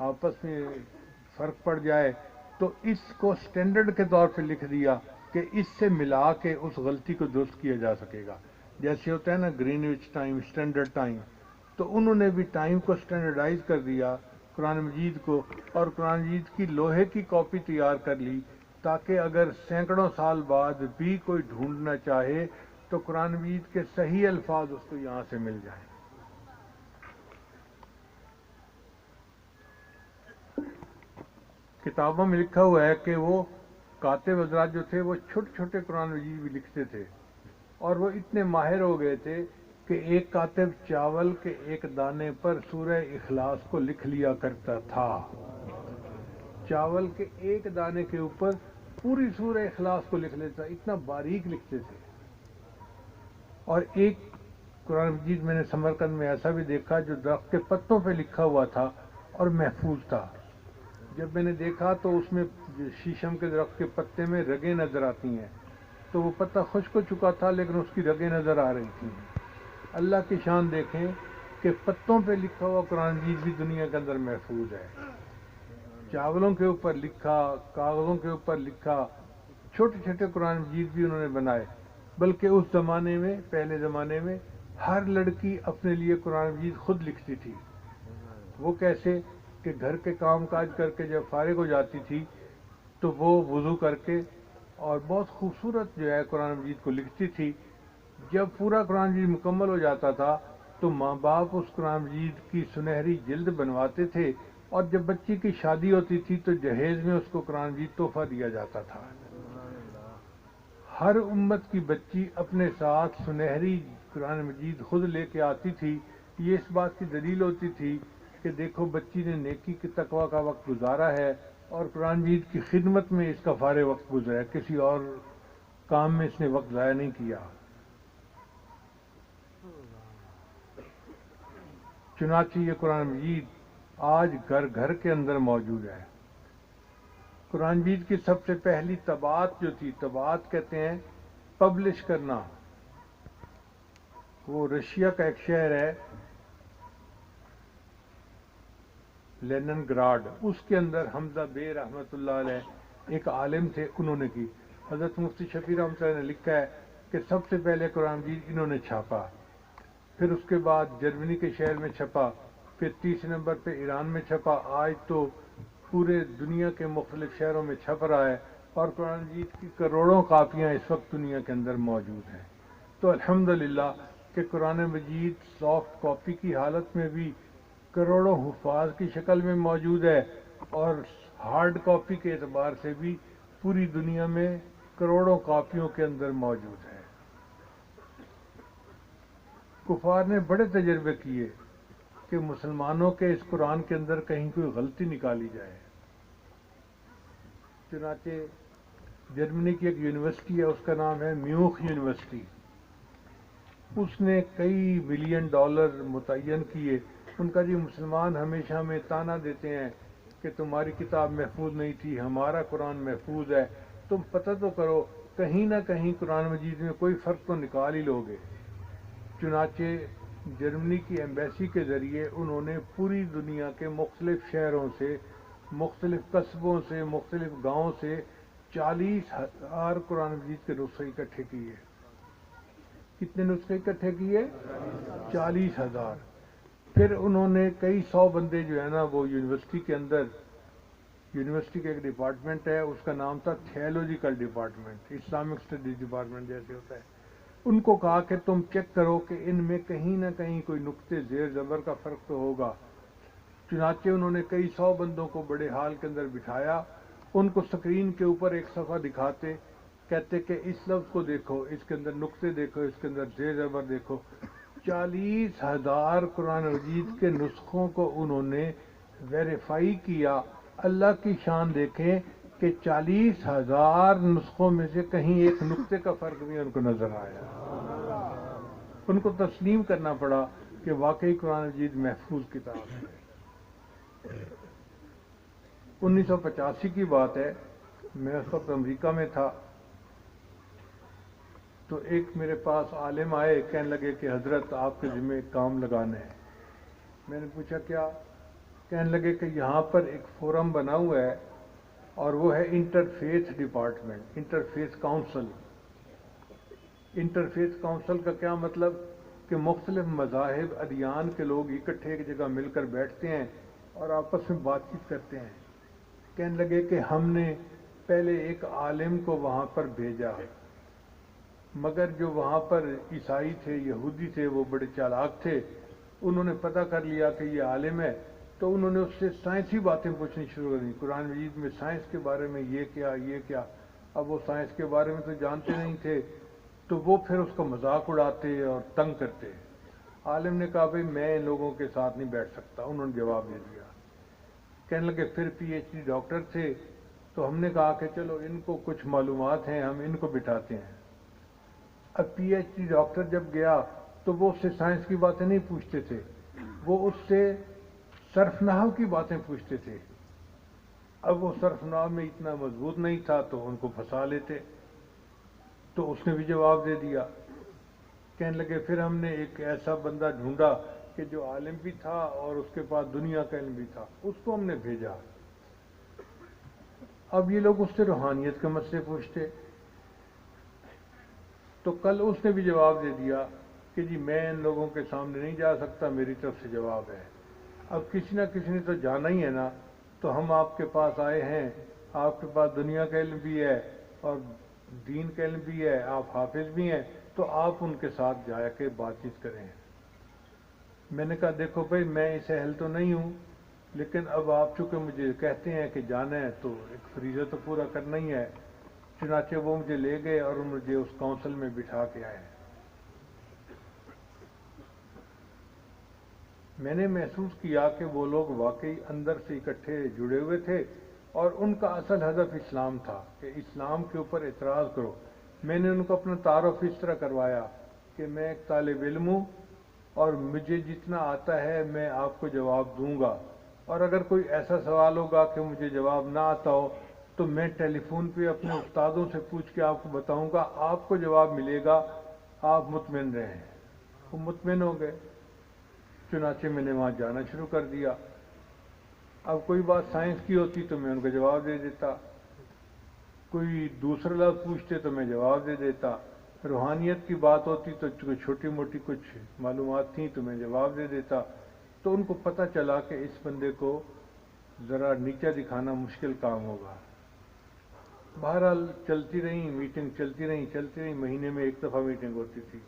آپس میں فرق پڑ جائے، تو اس کو سٹینڈرڈ کے طور پہ لکھ دیا کہ اس سے ملا کے اس غلطی کو درست کیا جا سکے گا۔ جیسے ہوتا ہے نا گرینوچ ٹائم، اسٹینڈرڈ ٹائم، تو انہوں نے بھی ٹائم کو اسٹینڈرڈائز کر دیا قرآن مجید کو، اور قرآن مجید کی لوہے کی کاپی تیار کر لی تاکہ اگر سینکڑوں سال بعد بھی کوئی ڈھونڈنا چاہے تو قرآن مجید کے صحیح الفاظ اس کو یہاں سے مل جائیں۔ کتابوں میں لکھا ہوا ہے کہ وہ کاتب حضرات جو تھے وہ چھوٹے چھوٹے قرآن مجید بھی لکھتے تھے، اور وہ اتنے ماہر ہو گئے تھے کہ ایک کاتب چاول کے ایک دانے پر سورہ اخلاص کو لکھ لیا کرتا تھا۔ چاول کے ایک دانے کے اوپر پوری سورہ اخلاص کو لکھ لیتا، اتنا باریک لکھتے تھے۔ اور ایک قرآن مجید میں نے سمرقند میں ایسا بھی دیکھا جو درخت کے پتوں پہ لکھا ہوا تھا اور محفوظ تھا۔ جب میں نے دیکھا تو اس میں شیشم کے درخت کے پتے میں رگیں نظر آتی ہیں، تو وہ پتا خشک ہو چکا تھا لیکن اس کی رگیں نظر آ رہی تھیں۔ اللہ کی شان دیکھیں کہ پتوں پہ لکھا ہوا قرآن مجید بھی دنیا کے اندر محفوظ ہے۔ چاولوں کے اوپر لکھا، کاغذوں کے اوپر لکھا، چھوٹے چھوٹے قرآن مجید بھی انہوں نے بنائے۔ بلکہ اس زمانے میں، پہلے زمانے میں، ہر لڑکی اپنے لیے قرآن مجید خود لکھتی تھی۔ وہ کیسے کہ گھر کے کام کاج کر کے جب فارغ ہو جاتی تھی تو وہ وضو کر کے اور بہت خوبصورت جو ہے قرآن مجید کو لکھتی تھی۔ جب پورا قرآن مجید مکمل ہو جاتا تھا تو ماں باپ اس قرآن مجید کی سنہری جلد بنواتے تھے، اور جب بچی کی شادی ہوتی تھی تو جہیز میں اس کو قرآن مجید تحفہ دیا جاتا تھا۔ ہر امت کی بچی اپنے ساتھ سنہری قرآن مجید خود لے کے آتی تھی۔ یہ اس بات کی دلیل ہوتی تھی کہ دیکھو بچی نے نیکی کے تقوی کا وقت گزارا ہے اور قرآن مجید کی خدمت میں اس کا فارغ وقت گزرا ہے، کسی اور کام میں اس نے وقت ضائع نہیں کیا۔ چنانچہ یہ قرآن مجید آج گھر گھر کے اندر موجود ہے۔ قرآن مجید کی سب سے پہلی طباعت جو تھی، طباعت کہتے ہیں پبلش کرنا، وہ رشیا کا ایک شہر ہے لینن گراڈ، اس کے اندر حمزہ بے رحمۃ اللہ علیہ ایک عالم تھے، انہوں نے کی۔ حضرت مفتی شفیع رحمۃ اللہ نے لکھا ہے کہ سب سے پہلے قرآن مجید انہوں نے چھاپا، پھر اس کے بعد جرمنی کے شہر میں چھپا، پھر تیسرے نمبر پہ ایران میں چھپا، آج تو پورے دنیا کے مختلف شہروں میں چھپ رہا ہے، اور قرآن مجید کی کروڑوں کاپیاں اس وقت دنیا کے اندر موجود ہیں۔ تو الحمدللہ کہ قرآن مجید سافٹ کاپی کی حالت میں بھی کروڑوں حفاظ کی شکل میں موجود ہے، اور ہارڈ کاپی کے اعتبار سے بھی پوری دنیا میں کروڑوں کاپیوں کے اندر موجود ہے۔ کفار نے بڑے تجربے کیے کہ مسلمانوں کے اس قرآن کے اندر کہیں کوئی غلطی نکالی جائے۔ چنانچہ جرمنی کی ایک یونیورسٹی ہے، اس کا نام ہے میوخ یونیورسٹی، اس نے کئی ملین ڈالر متعین کیے۔ ان کا جی مسلمان ہمیشہ ہمیں تانا دیتے ہیں کہ تمہاری کتاب محفوظ نہیں تھی، ہمارا قرآن محفوظ ہے، تم پتہ تو کرو، کہیں نہ کہیں قرآن مجید میں کوئی فرق تو نکال ہی لوگے۔ چنانچہ جرمنی کی ایمبیسی کے ذریعے انہوں نے پوری دنیا کے مختلف شہروں سے، مختلف قصبوں سے، مختلف گاؤں سے 40,000 قرآن مجید کے نسخے اکٹھے کیے۔ کتنے نسخے اکٹھے کیے؟ 40,000۔ پھر انہوں نے کئی سو بندے جو ہے نا وہ یونیورسٹی کے اندر، یونیورسٹی کا ایک ڈپارٹمنٹ ہے، اس کا نام تھا theological department, Islamic studies department جیسے ہوتا ہے، ان کو کہا کہ تم چیک کرو کہ ان میں کہیں نہ کہیں کوئی نقطے زیر زبر کا فرق تو ہوگا۔ چنانچہ انہوں نے کئی سو بندوں کو بڑے ہال کے اندر بٹھایا، ان کو اسکرین کے اوپر ایک صفحہ دکھاتے، کہتے کہ اس لفظ کو دیکھو، اس کے اندر نقطے دیکھو، اس کے اندر زیر زبر دیکھو۔ 40,000 قرآن مجید کے نسخوں کو انہوں نے ویریفائی کیا۔ اللہ کی شان دیکھیں کہ 40,000 نسخوں میں سے کہیں ایک نقطے کا فرق بھی ان کو نظر آیا۔ ان کو تسلیم کرنا پڑا کہ واقعی قرآن مجید محفوظ کتاب ہے۔ 1985 کی بات ہے، میں اس وقت امریکہ میں تھا، تو ایک میرے پاس عالم آئے، کہنے لگے کہ حضرت آپ کے ذمہ ایک کام لگانا ہے۔ میں نے پوچھا کیا؟ کہنے لگے کہ یہاں پر ایک فورم بنا ہوا ہے اور وہ ہے interfaith department, interfaith council. Interface council کا کیا مطلب کہ مختلف مذاہب ادیان کے لوگ اکٹھے ایک جگہ مل کر بیٹھتے ہیں اور آپس میں بات چیت کرتے ہیں. کہنے لگے کہ ہم نے پہلے ایک عالم کو وہاں پر بھیجا، مگر جو وہاں پر عیسائی تھے، یہودی تھے، وہ بڑے چالاک تھے. انہوں نے پتہ کر لیا کہ یہ عالم ہے، تو انہوں نے اس سے سائنسی باتیں پوچھنی شروع کر دیں. قرآن مجید میں سائنس کے بارے میں یہ کیا یہ کیا. اب وہ سائنس کے بارے میں تو جانتے نہیں تھے، تو وہ پھر اس کا مذاق اڑاتے اور تنگ کرتے. عالم نے کہا بھئی میں ان لوگوں کے ساتھ نہیں بیٹھ سکتا. انہوں نے جواب دے دیا. کہنے لگے پھر پی ایچ ڈی ڈاکٹر تھے، تو ہم نے کہا کہ چلو ان کو کچھ معلومات ہیں، ہم ان کو بٹھاتے ہیں. اب پی ایچ ڈی ڈاکٹر جب گیا تو وہ اس سے سائنس کی باتیں نہیں پوچھتے تھے، وہ اس سے صرف نحو کی باتیں پوچھتے تھے. اب وہ صرف نحو میں اتنا مضبوط نہیں تھا تو ان کو پھنسا لیتے. تو اس نے بھی جواب دے دیا. کہنے لگے پھر ہم نے ایک ایسا بندہ ڈھونڈا کہ جو عالم بھی تھا اور اس کے پاس دنیا کا علم بھی تھا، اس کو ہم نے بھیجا. اب یہ لوگ اس سے روحانیت کے مسئلے پوچھتے. تو کل اس نے بھی جواب دے دیا کہ جی میں ان لوگوں کے سامنے نہیں جا سکتا، میری طرف سے جواب ہے. اب کسی نہ کسی نے تو جانا ہی ہے نا، تو ہم آپ کے پاس آئے ہیں. آپ کے پاس دنیا کا علم بھی ہے اور دین کا علم بھی ہے، آپ حافظ بھی ہیں، تو آپ ان کے ساتھ جا کے بات چیت کریں. میں نے کہا دیکھو بھائی میں اس اہل تو نہیں ہوں، لیکن اب آپ چونکہ مجھے کہتے ہیں کہ جانا ہے تو ایک فریضہ تو پورا کرنا ہی ہے. چنانچہ وہ مجھے لے گئے اور مجھے اس کونسل میں بٹھا کے آئے. میں نے محسوس کیا کہ وہ لوگ واقعی اندر سے اکٹھے جڑے ہوئے تھے اور ان کا اصل ہدف اسلام تھا کہ اسلام کے اوپر اعتراض کرو. میں نے ان کو اپنا تعارف اس طرح کروایا کہ میں ایک طالب علم ہوں اور مجھے جتنا آتا ہے میں آپ کو جواب دوں گا، اور اگر کوئی ایسا سوال ہوگا کہ مجھے جواب نہ آتا ہو تو میں ٹیلی فون پہ اپنے استادوں سے پوچھ کے آپ کو بتاؤں گا، آپ کو جواب ملے گا، آپ مطمئن رہیں. وہ مطمئن ہو گئے. چنانچہ میں نے وہاں جانا شروع کر دیا. اب کوئی بات سائنس کی ہوتی تو میں ان کو جواب دے دیتا، کوئی دوسرا لفظ پوچھتے تو میں جواب دے دیتا، روحانیت کی بات ہوتی تو چھوٹی موٹی کچھ معلومات تھیں تو میں جواب دے دیتا. تو ان کو پتہ چلا کہ اس بندے کو ذرا نیچا دکھانا مشکل کام ہوگا. بہرحال چلتی رہیں میٹنگ، چلتی رہیں. مہینے میں ایک دفعہ میٹنگ ہوتی تھی.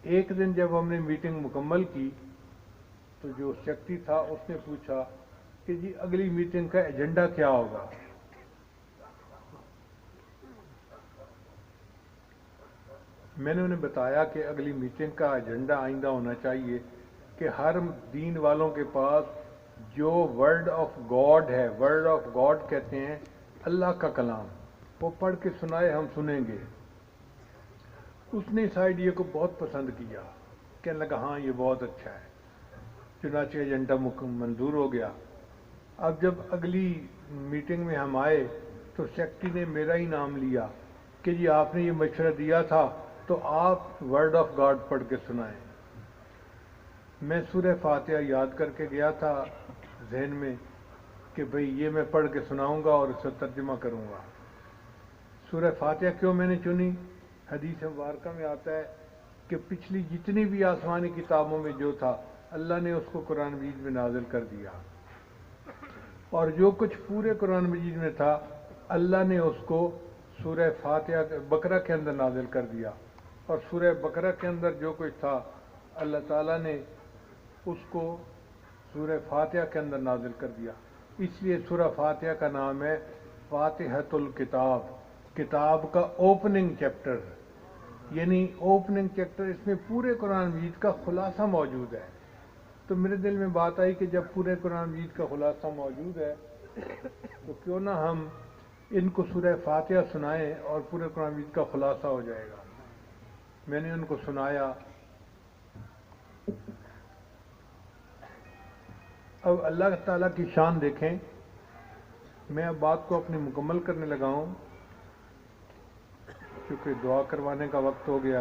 ایک دن جب ہم نے میٹنگ مکمل کی تو جو سیکرٹری تھا اس نے پوچھا کہ جی اگلی میٹنگ کا ایجنڈا کیا ہوگا. میں نے انہیں بتایا کہ اگلی میٹنگ کا ایجنڈا آئندہ ہونا چاہیے کہ ہر دین والوں کے پاس جو ورڈ آف گاڈ ہے، ورڈ آف گاڈ کہتے ہیں اللہ کا کلام، وہ پڑھ کے سنائے، ہم سنیں گے. اس نے اس آئیڈیا کو بہت پسند کیا. کہنے لگا ہاں یہ بہت اچھا ہے. چنانچہ ایجنڈا منظور ہو گیا. اب جب اگلی میٹنگ میں ہم آئے تو سیکرٹری نے میرا ہی نام لیا کہ جی آپ نے یہ مشورہ دیا تھا تو آپ ورڈ آف گاڈ پڑھ کے سنائیں. میں سورہ فاتحہ یاد کر کے گیا تھا ذہن میں کہ بھئی یہ میں پڑھ کے سناؤں گا اور اس کا ترجمہ کروں گا. سورہ فاتحہ کیوں میں نے چنی؟ حدیث مبارکہ میں آتا ہے کہ پچھلی جتنی بھی آسمانی کتابوں میں جو تھا اللہ نے اس کو قرآن مجید میں نازل کر دیا، اور جو کچھ پورے قرآن مجید میں تھا اللہ نے اس کو سورہ فاتحہ بقرہ کے اندر نازل کر دیا، اور سورہ بقرہ کے اندر جو کچھ تھا اللہ تعالیٰ نے اس کو سورہ فاتحہ کے اندر نازل کر دیا. اس لیے سورہ فاتحہ کا نام ہے فاتحۃ الکتاب، کتاب کا اوپننگ چیپٹر. یعنی اوپننگ چیپٹر، اس میں پورے قرآن مجید کا خلاصہ موجود ہے. تو میرے دل میں بات آئی کہ جب پورے قرآن مجید کا خلاصہ موجود ہے تو کیوں نہ ہم ان کو سورہ فاتحہ سنائیں اور پورے قرآن مجید کا خلاصہ ہو جائے گا. میں نے ان کو سنایا. اب اللہ تعالیٰ کی شان دیکھیں. میں اب بات کو اپنی مکمل کرنے لگا ہوں کیونکہ دعا کروانے کا وقت ہو گیا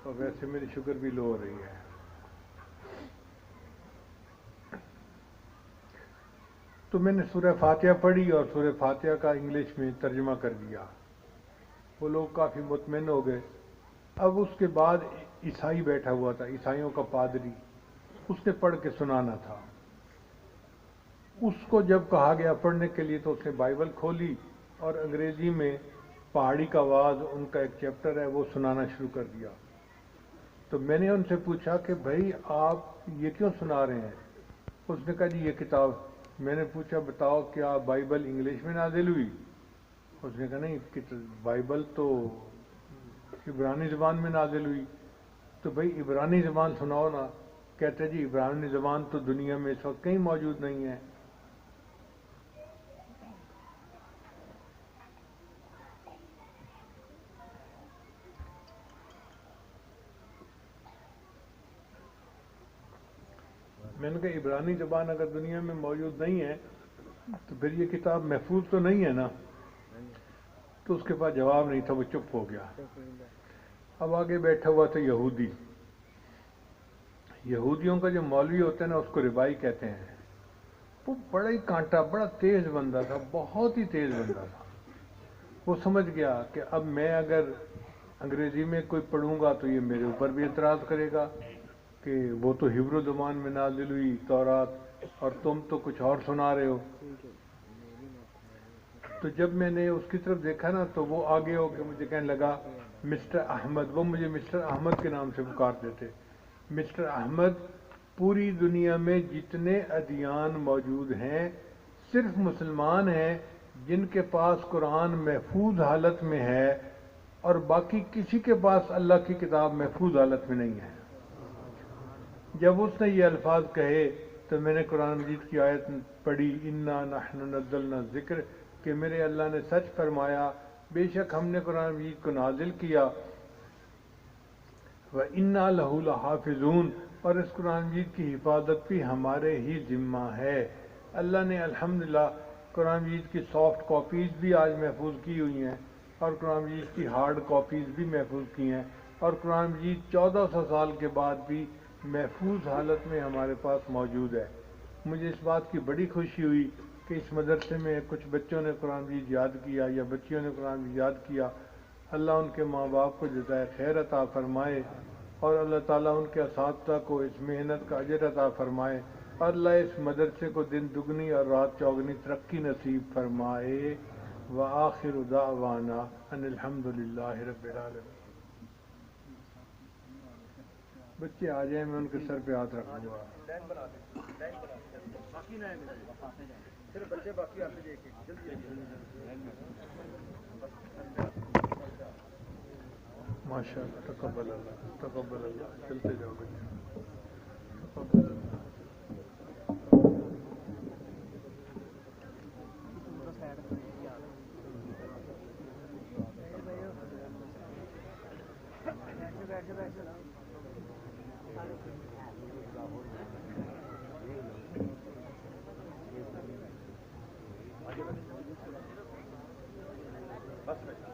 اور ویسے میری شوگر بھی لو ہو رہی ہے. تو میں نے سورہ فاتحہ پڑھی اور سورہ فاتحہ کا انگلش میں ترجمہ کر دیا. وہ لوگ کافی مطمئن ہو گئے. اب اس کے بعد عیسائی بیٹھا ہوا تھا، عیسائیوں کا پادری، اس نے پڑھ کے سنانا تھا. اس کو جب کہا گیا پڑھنے کے لیے تو اس نے بائبل کھولی اور انگریزی میں پہاڑی کا آواز ان کا ایک چیپٹر ہے وہ سنانا شروع کر دیا. تو میں نے ان سے پوچھا کہ بھائی آپ یہ کیوں سنا رہے ہیں؟ اس نے کہا جی یہ کتاب. میں نے پوچھا بتاؤ کیا بائبل انگلش میں نازل ہوئی؟ اس نے کہا نہیں، بائبل تو عبرانی زبان میں نازل ہوئی. تو بھائی عبرانی زبان سناؤ نا. کہتے جی عبرانی زبان تو دنیا میں اس وقت کہیں موجود نہیں ہے. میں نے کہا عبرانی زبان اگر دنیا میں موجود نہیں ہے تو پھر یہ کتاب محفوظ تو نہیں ہے نا. تو اس کے پاس جواب نہیں تھا، وہ چپ ہو گیا. اب آگے بیٹھا ہوا تھا یہودی. یہودیوں کا جو مولوی ہوتا ہے نا اس کو ربائی کہتے ہیں. وہ بڑا ہی کانٹا، بڑا تیز بندہ تھا، بہت ہی تیز بندہ تھا. وہ سمجھ گیا کہ اب میں اگر انگریزی میں کوئی پڑھوں گا تو یہ میرے اوپر بھی اعتراض کرے گا کہ وہ تو ہیبرو زبان میں نازل ہوئی تورات اور تم تو کچھ اور سنا رہے ہو. تو جب میں نے اس کی طرف دیکھا نا تو وہ آگے ہو کے مجھے کہنے لگا مسٹر احمد. وہ مجھے مسٹر احمد کے نام سے پکارتے تھے. مسٹر احمد، پوری دنیا میں جتنے ادیان موجود ہیں صرف مسلمان ہیں جن کے پاس قرآن محفوظ حالت میں ہے اور باقی کسی کے پاس اللہ کی کتاب محفوظ حالت میں نہیں ہے. جب اس نے یہ الفاظ کہے تو میں نے قرآن مجید کی آیت پڑھی انا نحن نزلنا الذکر، کہ میرے اللہ نے سچ فرمایا بے شک ہم نے قرآن مجید کو نازل کیا، وَإِنَّا لَهُ لَحَافِظُونَ، اور اس قرآن مجید کی حفاظت بھی ہمارے ہی ذمہ ہے. اللہ نے الحمدللہ قرآن مجید کی سافٹ کاپیز بھی آج محفوظ کی ہوئی ہیں اور قرآن مجید کی ہارڈ کاپیز بھی محفوظ کی ہیں، اور قرآن مجید 1400 سال کے بعد بھی محفوظ حالت میں ہمارے پاس موجود ہے. مجھے اس بات کی بڑی خوشی ہوئی کہ اس مدرسے میں کچھ بچوں نے قرآن مجید یاد کیا یا بچیوں نے قرآن مجید یاد کیا. اللہ ان کے ماں باپ کو جزائے خیر عطا فرمائے اور اللہ تعالیٰ ان کے اساتذہ کو اس محنت کا اجر عطا فرمائے اور اللہ اس مدرسے کو دن دگنی اور رات چوگنی ترقی نصیب فرمائے. وآخر دعوانا ان الحمدللہ رب العالمین. بچے آ جائیں، میں ان کے سر پہ ہاتھ رکھوں گا. ماشاء اللہ، تقبل اللہ، تقبل اللہ. چلتے جاؤ بچے، تقبل اللہ. بس